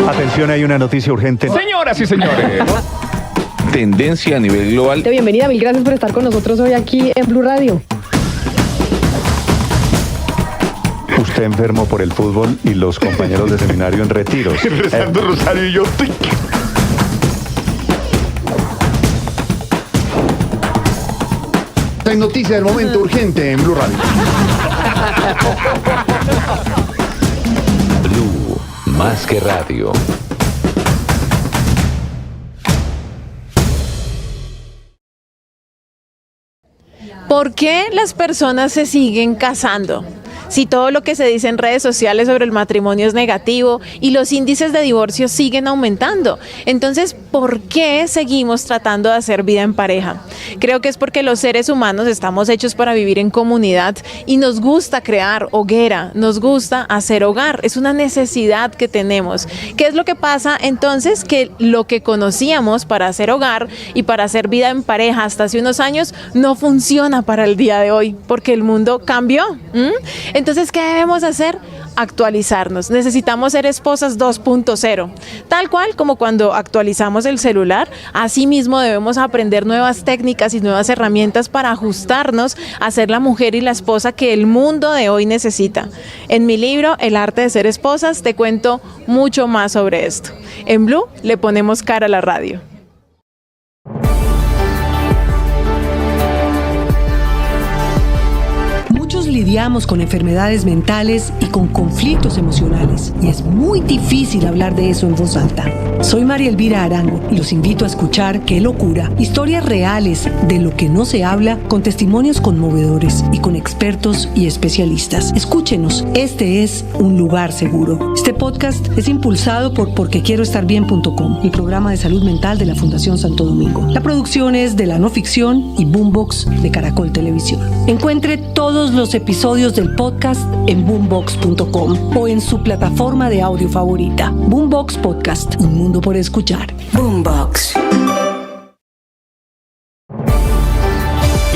Atención, hay una noticia urgente. Señoras y señores. Tendencia a nivel global. Bienvenida, mil gracias por estar con nosotros hoy aquí en Blue Radio. Usted enfermo por el fútbol y los compañeros de seminario en retiros. Rezando rosario y yo. Hay noticia del momento urgente en Blue Radio. Blue, más que radio. ¿Por qué las personas se siguen casando? Si todo lo que se dice en redes sociales sobre el matrimonio es negativo y los índices de divorcio siguen aumentando. Entonces, ¿por qué seguimos tratando de hacer vida en pareja? Creo que es porque los seres humanos estamos hechos para vivir en comunidad y nos gusta crear hoguera, nos gusta hacer hogar. Es una necesidad que tenemos. ¿Qué es lo que pasa entonces? Que lo que conocíamos para hacer hogar y para hacer vida en pareja hasta hace unos años no funciona para el día de hoy, porque el mundo cambió. Entonces, ¿qué debemos hacer? Actualizarnos. Necesitamos ser esposas 2.0. Tal cual como cuando actualizamos el celular, así mismo debemos aprender nuevas técnicas y nuevas herramientas para ajustarnos a ser la mujer y la esposa que el mundo de hoy necesita. En mi libro, El arte de ser esposas, te cuento mucho más sobre esto. En Blue le ponemos cara a la radio. lidiamos con enfermedades mentales y con conflictos emocionales, y es muy difícil hablar de eso en voz alta. Soy María Elvira Arango y los invito a escuchar Qué Locura, historias reales de lo que no se habla, con testimonios conmovedores y con expertos y especialistas. Escúchenos, este es un lugar seguro. Este podcast es impulsado por porquequieroestarbien.com, el programa de salud mental de la Fundación Santo Domingo. La producción es de La No Ficción y Boombox de Caracol Televisión. Encuentre todos los episodios del podcast en boombox.com o en su plataforma de audio favorita. Boombox Podcast, un mundo por escuchar. Boombox.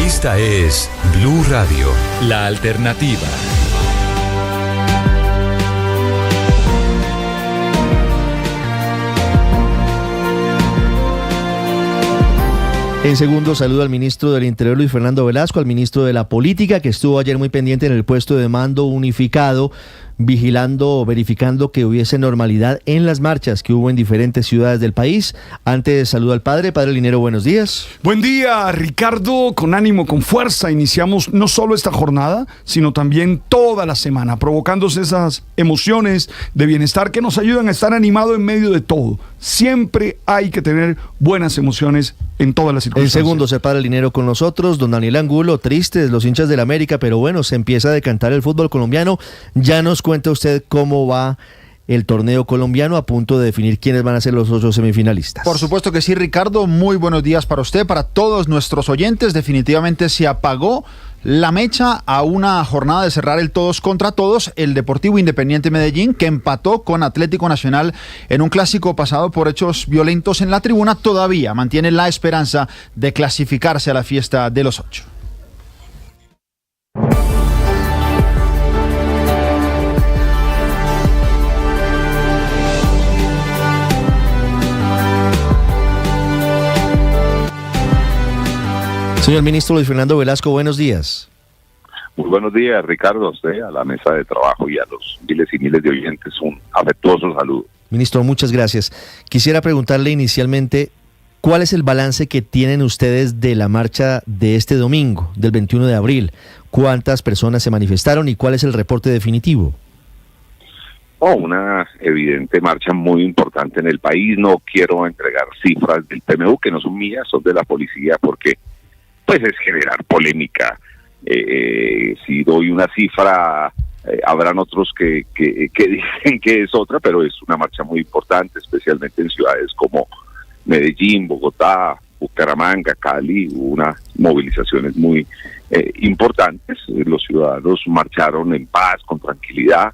Esta es Blue Radio, la alternativa. En segundo, saludo al ministro del Interior, Luis Fernando Velasco, al ministro de la Política, que estuvo ayer muy pendiente en el puesto de mando unificado, vigilando, verificando que hubiese normalidad en las marchas que hubo en diferentes ciudades del país. Antes, saludo al padre Linero, buenos días. Buen día, Ricardo, con ánimo, con fuerza, iniciamos no solo esta jornada, sino también toda la semana, provocándose esas emociones de bienestar que nos ayudan a estar animados en medio de todo. Siempre hay que tener buenas emociones en todas las circunstancias. En segundo, el padre Linero con nosotros, don Daniel Angulo, tristes los hinchas del América, pero bueno, se empieza a decantar el fútbol colombiano. Ya nos cuenta usted cómo va el torneo colombiano, a punto de definir quiénes van a ser los 8 semifinalistas. Por supuesto que sí, Ricardo, muy buenos días para usted, para todos nuestros oyentes. Definitivamente se apagó la mecha a una jornada de cerrar el todos contra todos, el Deportivo Independiente Medellín, que empató con Atlético Nacional en un clásico pasado por hechos violentos en la tribuna, todavía mantiene la esperanza de clasificarse a la fiesta de los 8. Señor ministro Luis Fernando Velasco, buenos días. Muy buenos días, Ricardo, a usted, a la mesa de trabajo y a los miles y miles de oyentes. Un afectuoso saludo. Ministro, muchas gracias. Quisiera preguntarle inicialmente, ¿cuál es el balance que tienen ustedes de la marcha de este domingo, del 21 de abril? ¿Cuántas personas se manifestaron y cuál es el reporte definitivo? Una evidente marcha muy importante en el país. No quiero entregar cifras del PMU, que no son mías, son de la policía, porque pues es generar polémica. Si doy una cifra, habrán otros que dicen que es otra, pero es una marcha muy importante, especialmente en ciudades como Medellín, Bogotá, Bucaramanga, Cali. Hubo unas movilizaciones muy importantes. Los ciudadanos marcharon en paz, con tranquilidad.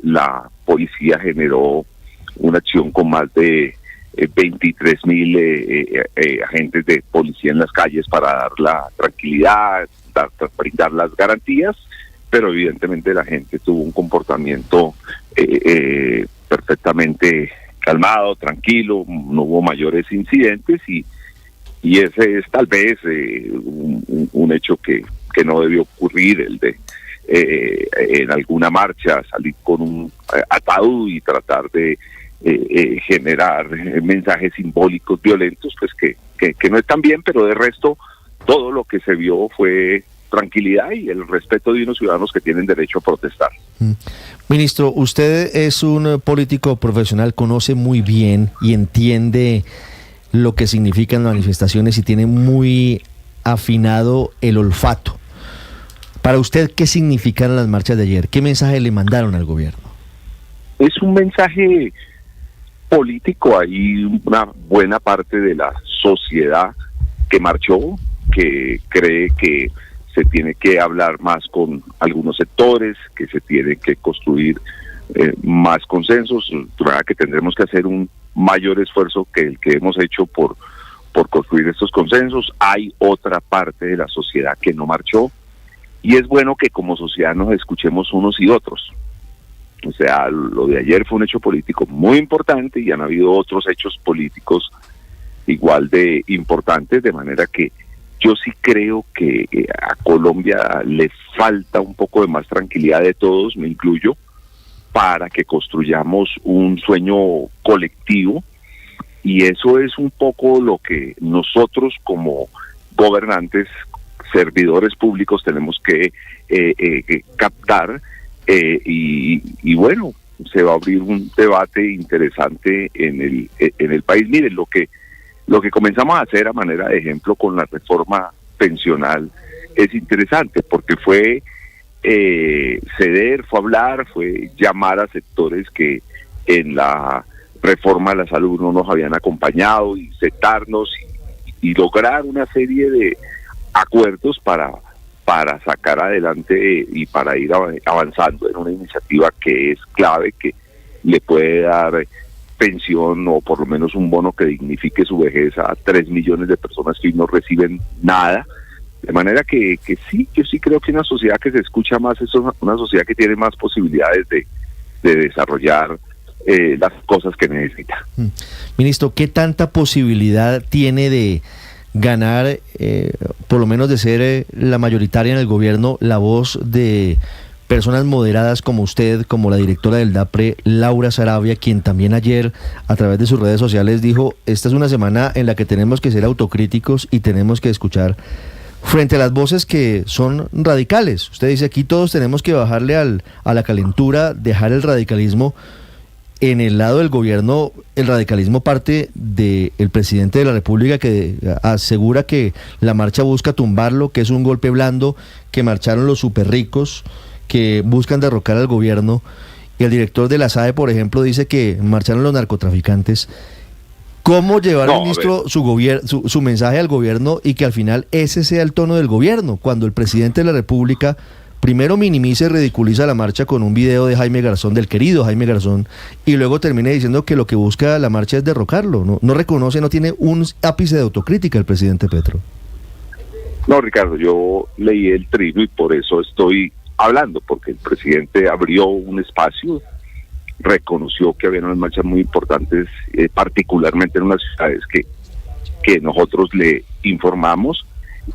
La policía generó una acción con más de 23.000 agentes de policía en las calles para dar la tranquilidad, brindar las garantías, pero evidentemente la gente tuvo un comportamiento perfectamente calmado, tranquilo, no hubo mayores incidentes y ese es tal vez un hecho que no debió ocurrir, el de en alguna marcha salir con un ataúd y tratar de generar mensajes simbólicos violentos, pues que no están bien, pero de resto todo lo que se vio fue tranquilidad y el respeto de unos ciudadanos que tienen derecho a protestar. Ministro, usted es un político profesional, conoce muy bien y entiende lo que significan las manifestaciones y tiene muy afinado el olfato. Para usted, ¿qué significaron las marchas de ayer? ¿Qué mensaje le mandaron al gobierno? Es un mensaje político. Hay una buena parte de la sociedad que marchó, que cree que se tiene que hablar más con algunos sectores, que se tiene que construir más consensos, que tendremos que hacer un mayor esfuerzo que el que hemos hecho por construir estos consensos. Hay otra parte de la sociedad que no marchó y es bueno que como sociedad nos escuchemos unos y otros. O sea, lo de ayer fue un hecho político muy importante y han habido otros hechos políticos igual de importantes, de manera que yo sí creo que a Colombia le falta un poco de más tranquilidad de todos, me incluyo, para que construyamos un sueño colectivo, y eso es un poco lo que nosotros como gobernantes servidores públicos tenemos que captar, y bueno, se va a abrir un debate interesante en el país. Miren, lo que comenzamos a hacer a manera de ejemplo con la reforma pensional es interesante, porque fue ceder, fue hablar, fue llamar a sectores que en la reforma de la salud no nos habían acompañado, y sentarnos y lograr una serie de acuerdos para sacar adelante y para ir avanzando en una iniciativa que es clave, que le puede dar pensión o por lo menos un bono que dignifique su vejez a 3 millones de personas que no reciben nada. De manera que sí, yo sí creo que una sociedad que se escucha más es una sociedad que tiene más posibilidades de desarrollar las cosas que necesita. Ministro, ¿qué tanta posibilidad tiene de ganar, por lo menos de ser la mayoritaria en el gobierno, la voz de personas moderadas como usted, como la directora del DAPRE, Laura Saravia, quien también ayer a través de sus redes sociales dijo: esta es una semana en la que tenemos que ser autocríticos y tenemos que escuchar frente a las voces que son radicales? Usted dice, aquí todos tenemos que bajarle a la calentura, dejar el radicalismo. En el lado del gobierno, el radicalismo parte del presidente de la República, que asegura que la marcha busca tumbarlo, que es un golpe blando, que marcharon los superricos, que buscan derrocar al gobierno. Y el director de la SAE, por ejemplo, dice que marcharon los narcotraficantes. ¿Cómo llevar, ministro, su mensaje al gobierno y que al final ese sea el tono del gobierno, cuando el presidente de la República primero minimiza y ridiculiza la marcha con un video de Jaime Garzón, del querido Jaime Garzón, y luego termina diciendo que lo que busca la marcha es derrocarlo? No reconoce, no tiene un ápice de autocrítica el presidente Petro. No, Ricardo, yo leí el trino y por eso estoy hablando, porque el presidente abrió un espacio, reconoció que había unas marchas muy importantes, particularmente en unas ciudades que nosotros le informamos,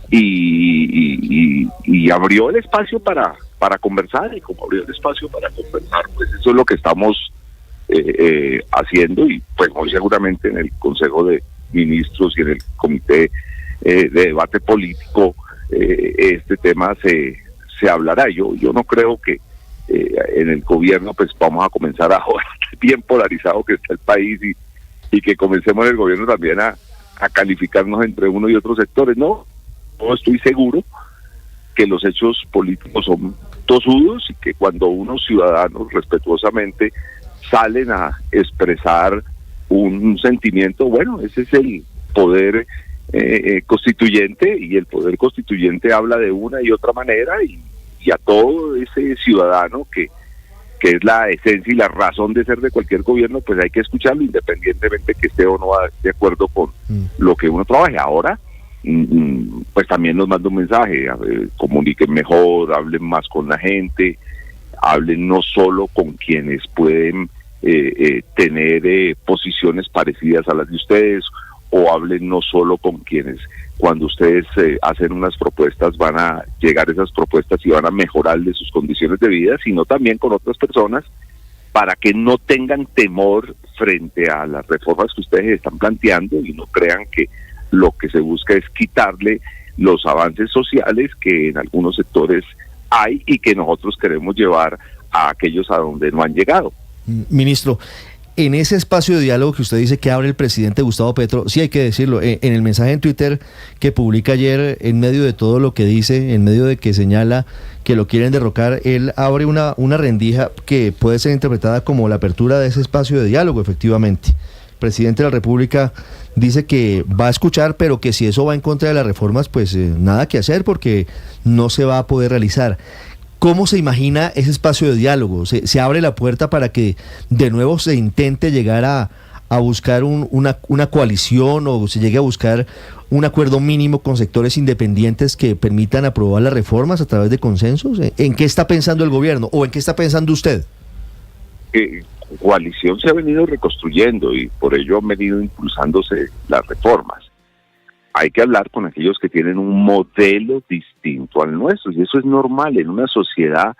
y abrió el espacio para conversar, y como abrió el espacio para conversar, pues eso es lo que estamos haciendo, y pues muy seguramente en el Consejo de Ministros y en el Comité de Debate Político este tema se hablará. Yo no creo que en el gobierno pues vamos a comenzar ahora, bien polarizado que está el país, y que comencemos en el gobierno también a calificarnos entre uno y otros sectores. No estoy seguro que los hechos políticos son tosudos, y que cuando unos ciudadanos respetuosamente salen a expresar un sentimiento, bueno, ese es el poder constituyente, y el poder constituyente habla de una y otra manera, y a todo ese ciudadano que es la esencia y la razón de ser de cualquier gobierno, pues hay que escucharlo, independientemente que esté o no de acuerdo con lo que uno trabaje. Ahora, pues también nos manda un mensaje: comuniquen mejor, hablen más con la gente, hablen no solo con quienes pueden tener posiciones parecidas a las de ustedes, o hablen no solo con quienes, cuando ustedes hacen unas propuestas, van a llegar esas propuestas y van a mejorarle sus condiciones de vida, sino también con otras personas, para que no tengan temor frente a las reformas que ustedes están planteando, y no crean que lo que se busca es quitarle los avances sociales que en algunos sectores hay y que nosotros queremos llevar a aquellos a donde no han llegado. Ministro, en ese espacio de diálogo que usted dice que abre el presidente Gustavo Petro, sí hay que decirlo, en el mensaje en Twitter que publica ayer, en medio de todo lo que dice, en medio de que señala que lo quieren derrocar, él abre una rendija que puede ser interpretada como la apertura de ese espacio de diálogo, efectivamente. El presidente de la República dice que va a escuchar, pero que si eso va en contra de las reformas, pues nada que hacer, porque no se va a poder realizar. ¿Cómo se imagina ese espacio de diálogo? ¿Se abre la puerta para que de nuevo se intente llegar a buscar una coalición, o se llegue a buscar un acuerdo mínimo con sectores independientes que permitan aprobar las reformas a través de consensos? ¿En qué está pensando el gobierno, o en qué está pensando usted? Coalición se ha venido reconstruyendo, y por ello han venido impulsándose las reformas. Hay que hablar con aquellos que tienen un modelo distinto al nuestro, y eso es normal. En una sociedad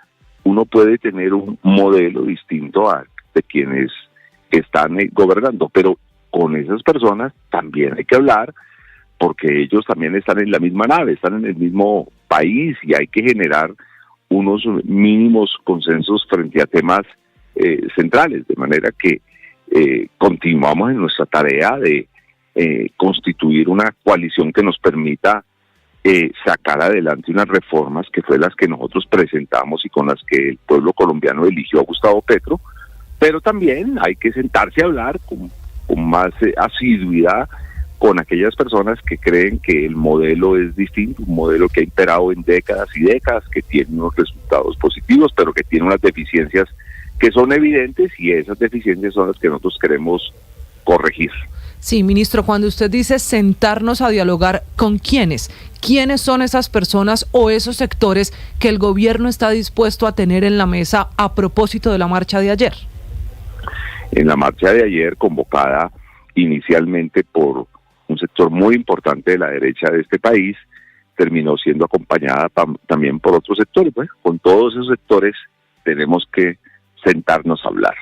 uno puede tener un modelo distinto al de quienes están gobernando, pero con esas personas también hay que hablar, porque ellos también están en la misma nave, están en el mismo país y hay que generar unos mínimos consensos frente a temas centrales, de manera que continuamos en nuestra tarea de constituir una coalición que nos permita sacar adelante unas reformas que fue las que nosotros presentamos y con las que el pueblo colombiano eligió a Gustavo Petro, pero también hay que sentarse a hablar con más asiduidad con aquellas personas que creen que el modelo es distinto, un modelo que ha imperado en décadas y décadas, que tiene unos resultados positivos, pero que tiene unas deficiencias que son evidentes, y esas deficiencias son las que nosotros queremos corregir. Sí, ministro, cuando usted dice sentarnos a dialogar, ¿con quiénes? ¿Quiénes son esas personas o esos sectores que el gobierno está dispuesto a tener en la mesa a propósito de la marcha de ayer? En la marcha de ayer, convocada inicialmente por un sector muy importante de la derecha de este país, terminó siendo acompañada también por otros sectores. Pues, con todos esos sectores tenemos que sentarnos a hablar.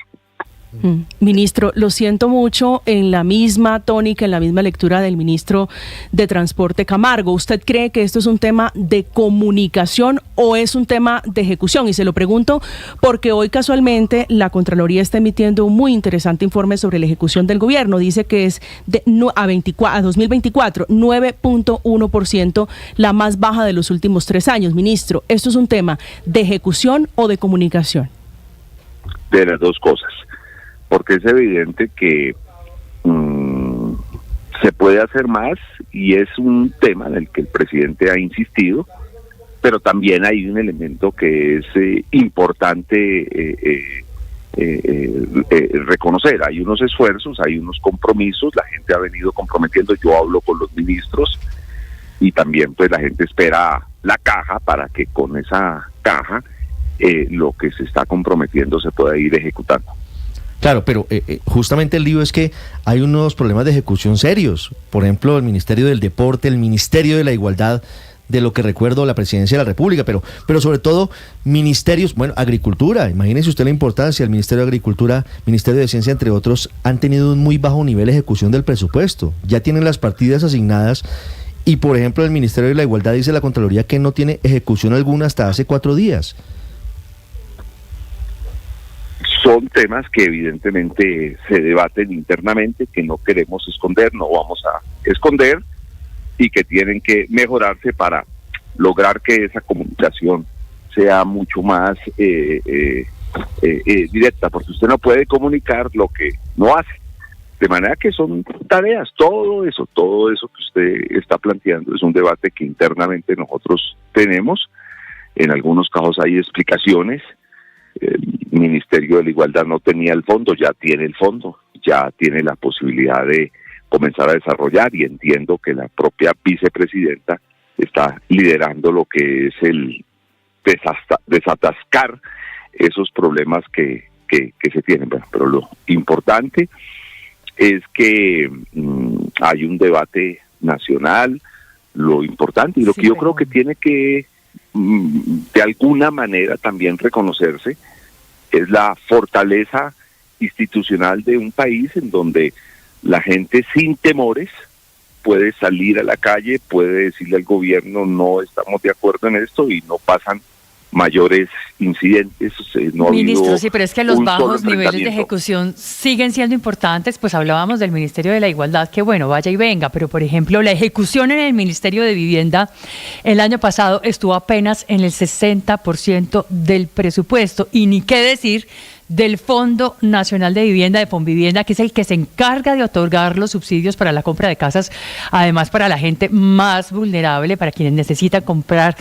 Ministro, lo siento mucho, en la misma tónica, en la misma lectura del ministro de Transporte Camargo, ¿usted cree que esto es un tema de comunicación o es un tema de ejecución? Y se lo pregunto porque hoy casualmente la Contraloría está emitiendo un muy interesante informe sobre la ejecución del gobierno. Dice que es a 2024, 9.1%, la más baja de los últimos 3 años. Ministro, ¿esto es un tema de ejecución o de comunicación? De las dos cosas. Porque es evidente que se puede hacer más y es un tema en el que el presidente ha insistido, pero también hay un elemento que es importante reconocer. Hay unos esfuerzos, hay unos compromisos, la gente ha venido comprometiendo, yo hablo con los ministros y también pues la gente espera la caja para que con esa caja lo que se está comprometiendo se pueda ir ejecutando. Claro, pero justamente el lío es que hay unos problemas de ejecución serios. Por ejemplo, el Ministerio del Deporte, el Ministerio de la Igualdad, de lo que recuerdo, la Presidencia de la República, pero sobre todo ministerios, bueno, Agricultura, imagínese usted la importancia, el Ministerio de Agricultura, Ministerio de Ciencia, entre otros, han tenido un muy bajo nivel de ejecución del presupuesto. Ya tienen las partidas asignadas y, por ejemplo, el Ministerio de la Igualdad dice la Contraloría que no tiene ejecución alguna hasta hace 4 días. Son temas que evidentemente se debaten internamente, que no queremos esconder, no vamos a esconder, y que tienen que mejorarse para lograr que esa comunicación sea mucho más directa, porque usted no puede comunicar lo que no hace. De manera que son tareas, todo eso que usted está planteando es un debate que internamente nosotros tenemos. En algunos casos hay explicaciones. El Ministerio de la Igualdad no tenía el fondo, ya tiene el fondo, ya tiene la posibilidad de comenzar a desarrollar, y entiendo que la propia vicepresidenta está liderando lo que es el desatascar esos problemas que se tienen. Bueno, pero lo importante es que hay un debate nacional, lo importante y lo que yo creo que tiene que de alguna manera también reconocerse es la fortaleza institucional de un país en donde la gente sin temores puede salir a la calle, puede decirle al gobierno no estamos de acuerdo en esto, y no pasan mayores incidentes. No Ministro, sí, pero es que los bajos niveles de ejecución siguen siendo importantes. Pues hablábamos del Ministerio de la Igualdad, que bueno, vaya y venga, pero por ejemplo la ejecución en el Ministerio de Vivienda el año pasado estuvo apenas en el 60% del presupuesto, y ni qué decir del Fondo Nacional de Vivienda, de Fonvivienda, que es el que se encarga de otorgar los subsidios para la compra de casas, además para la gente más vulnerable, para quienes necesitan comprar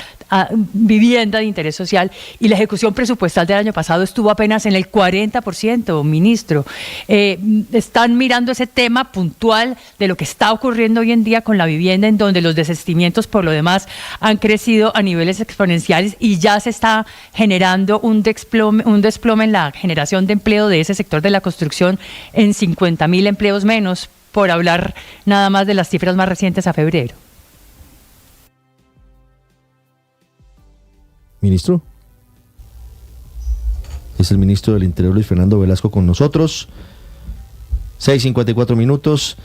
vivienda de interés social, y la ejecución presupuestal del año pasado estuvo apenas en el 40%, ministro. Están mirando ese tema puntual de lo que está ocurriendo hoy en día con la vivienda, en donde los desistimientos por lo demás han crecido a niveles exponenciales y ya se está generando un desplome en la generación de empleo de ese sector de la construcción en 50.000 empleos menos, por hablar nada más de las cifras más recientes a febrero. Ministro. Es el ministro del Interior, Luis Fernando Velasco, con nosotros. 6:54 minutos.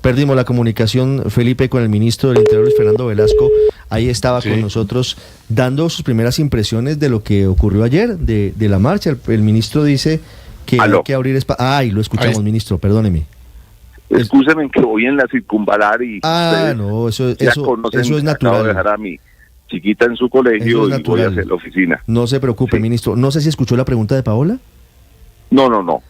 Perdimos la comunicación, Felipe, con el ministro del Interior, Luis Fernando Velasco. Ahí estaba con nosotros dando sus primeras impresiones de lo que ocurrió ayer, de la marcha. El ministro dice que hay que abrir espacio. Ay, lo escuchamos, ministro, perdóneme. Excúsenme que voy en la circunvalar y no, eso es natural. Acabo de dejar a mi chiquita en su colegio y voy a hacer la oficina. No se preocupe, ministro. No sé si escuchó la pregunta de Paola. No.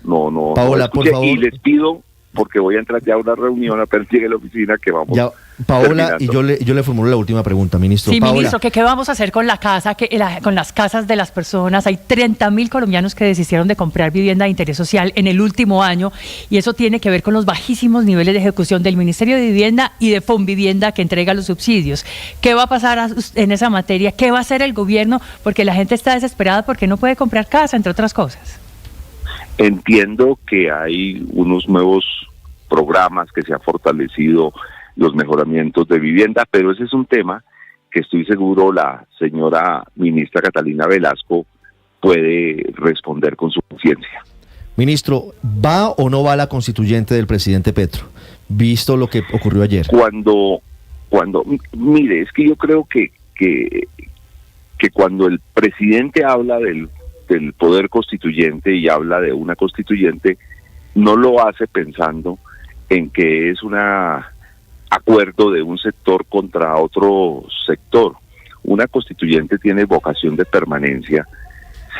Paola, por favor. Y les pido, porque voy a entrar ya a una reunión apenas llegue a la oficina que vamos. Ya, Paola, y yo le formulo la última pregunta, ministro. Sí, Paola. ministro, ¿qué vamos a hacer con la casa, con las casas de las personas? Hay 30.000 colombianos que desistieron de comprar vivienda de interés social en el último año, y eso tiene que ver con los bajísimos niveles de ejecución del Ministerio de Vivienda y de Fonvivienda, que entrega los subsidios. ¿Qué va a pasar en esa materia? ¿Qué va a hacer el gobierno? Porque la gente está desesperada porque no puede comprar casa, entre otras cosas. Entiendo que hay unos nuevos programas que se han fortalecido, los mejoramientos de vivienda, pero ese es un tema que estoy seguro la señora ministra Catalina Velasco puede responder con suficiencia. Ministro, ¿va o no va la constituyente del presidente Petro, visto lo que ocurrió ayer? Mire, es que yo creo que cuando el presidente habla del poder constituyente y habla de una constituyente, no lo hace pensando en que es un acuerdo de un sector contra otro sector. Una constituyente tiene vocación de permanencia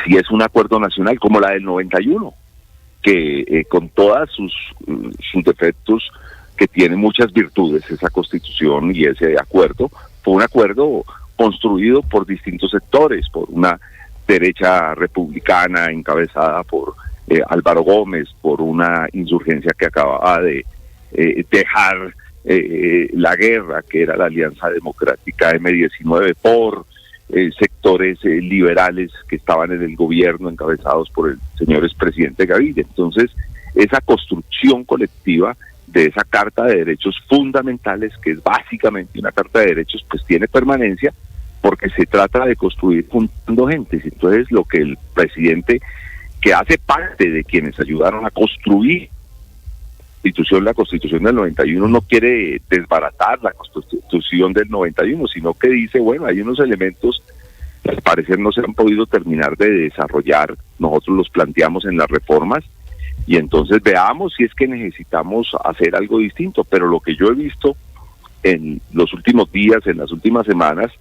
si es un acuerdo nacional, como la del 91, que con todas sus defectos, que tiene muchas virtudes esa constitución y ese acuerdo, fue un acuerdo construido por distintos sectores, por una derecha republicana encabezada por Álvaro Gómez, por una insurgencia que acababa de dejar la guerra, que era la Alianza Democrática M19, por sectores liberales que estaban en el gobierno encabezados por el señor expresidente Gaviria. Entonces, esa construcción colectiva de esa Carta de Derechos Fundamentales, que es básicamente una Carta de Derechos, pues tiene permanencia, porque se trata de construir juntando gentes. Entonces, lo que el presidente, que hace parte de quienes ayudaron a construir la Constitución del 91, no quiere desbaratar la Constitución del 91, sino que dice, bueno, hay unos elementos que al parecer no se han podido terminar de desarrollar, nosotros los planteamos en las reformas, y entonces veamos si es que necesitamos hacer algo distinto. Pero lo que yo he visto en los últimos días, en las últimas semanas,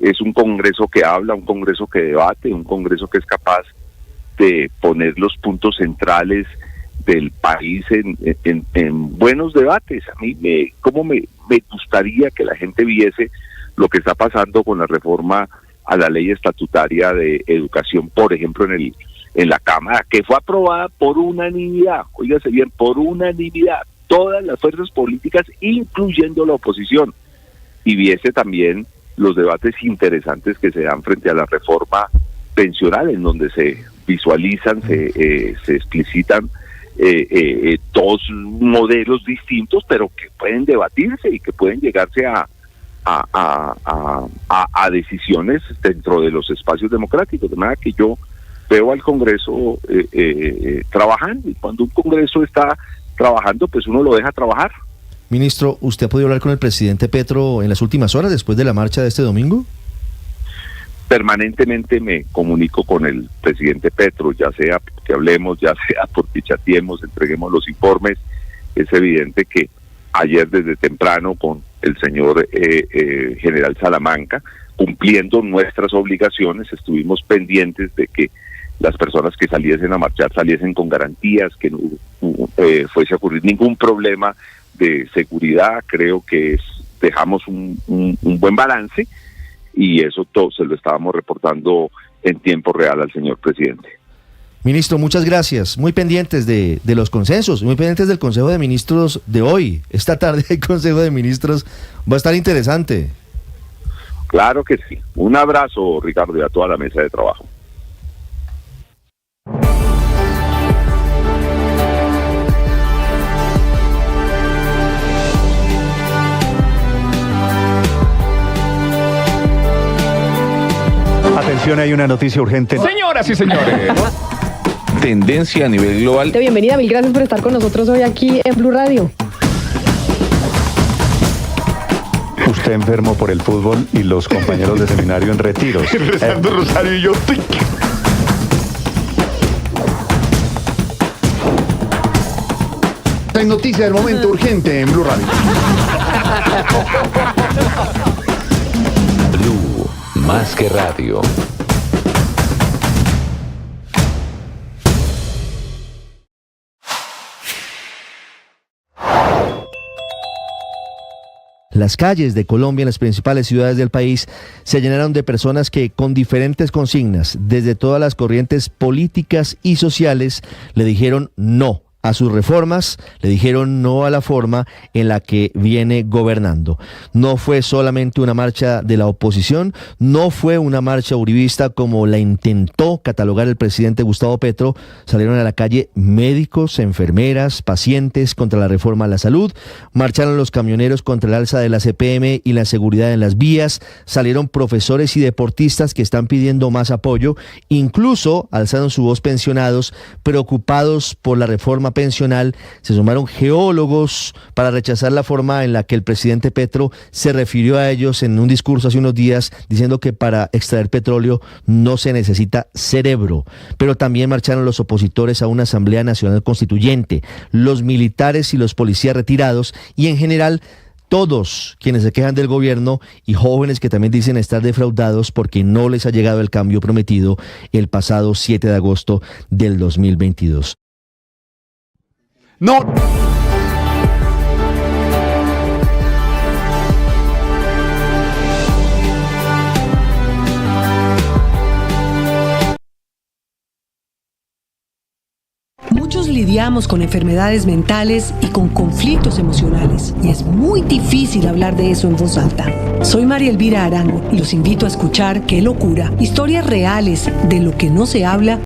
es un Congreso que habla, un Congreso que debate, un Congreso que es capaz de poner los puntos centrales del país en buenos debates. A mí me gustaría que la gente viese lo que está pasando con la reforma a la ley estatutaria de educación, por ejemplo, en la Cámara, que fue aprobada por unanimidad, óigase bien, por unanimidad, todas las fuerzas políticas, incluyendo la oposición, y viese también los debates interesantes que se dan frente a la reforma pensional, en donde se visualizan, se explicitan dos modelos distintos, pero que pueden debatirse y que pueden llegarse a decisiones dentro de los espacios democráticos. De manera que yo veo al Congreso trabajando, y cuando un Congreso está trabajando, pues uno lo deja trabajar. Ministro, ¿usted ha podido hablar con el presidente Petro en las últimas horas después de la marcha de este domingo? Permanentemente me comunico con el presidente Petro, ya sea que hablemos, ya sea porque chateemos, entreguemos los informes. Es evidente que ayer desde temprano con el señor general Salamanca, cumpliendo nuestras obligaciones, estuvimos pendientes de que las personas que saliesen a marchar saliesen con garantías, que no fuese a ocurrir ningún problema de seguridad. Creo que dejamos un buen balance, y eso todo se lo estábamos reportando en tiempo real al señor presidente. Ministro, muchas gracias. Muy pendientes de los consensos, muy pendientes del Consejo de Ministros de hoy. Esta tarde el Consejo de Ministros va a estar interesante. Claro que sí. Un abrazo, Ricardo, y a toda la mesa de trabajo. Atención, hay una noticia urgente. Señoras y señores, tendencia a nivel global. Bienvenida, mil gracias por estar con nosotros hoy aquí en Blue Radio. Usted enfermo por el fútbol y los compañeros de seminario en retiros. Rezando rosario y yo... En noticia del momento urgente en Blue Radio. Blue, más que radio. Las calles de Colombia en las principales ciudades del país se llenaron de personas que con diferentes consignas, desde todas las corrientes políticas y sociales, le dijeron no a sus reformas, le dijeron no a la forma en la que viene gobernando. No fue solamente una marcha de la oposición, no fue una marcha uribista como la intentó catalogar el presidente Gustavo Petro. Salieron a la calle médicos, enfermeras, pacientes contra la reforma a la salud, marcharon los camioneros contra el alza de la CPM y la seguridad en las vías, salieron profesores y deportistas que están pidiendo más apoyo, incluso alzaron su voz pensionados preocupados por la reforma pensional. Se sumaron geólogos para rechazar la forma en la que el presidente Petro se refirió a ellos en un discurso hace unos días, diciendo que para extraer petróleo no se necesita cerebro. Pero también marcharon los opositores a una Asamblea Nacional Constituyente, los militares y los policías retirados y en general todos quienes se quejan del gobierno y jóvenes que también dicen estar defraudados porque no les ha llegado el cambio prometido el pasado 7 de agosto del 2022. No. Muchos lidiamos con enfermedades mentales y con conflictos emocionales, y es muy difícil hablar de eso en voz alta. Soy María Elvira Arango y los invito a escuchar Qué locura, historias reales de lo que no se habla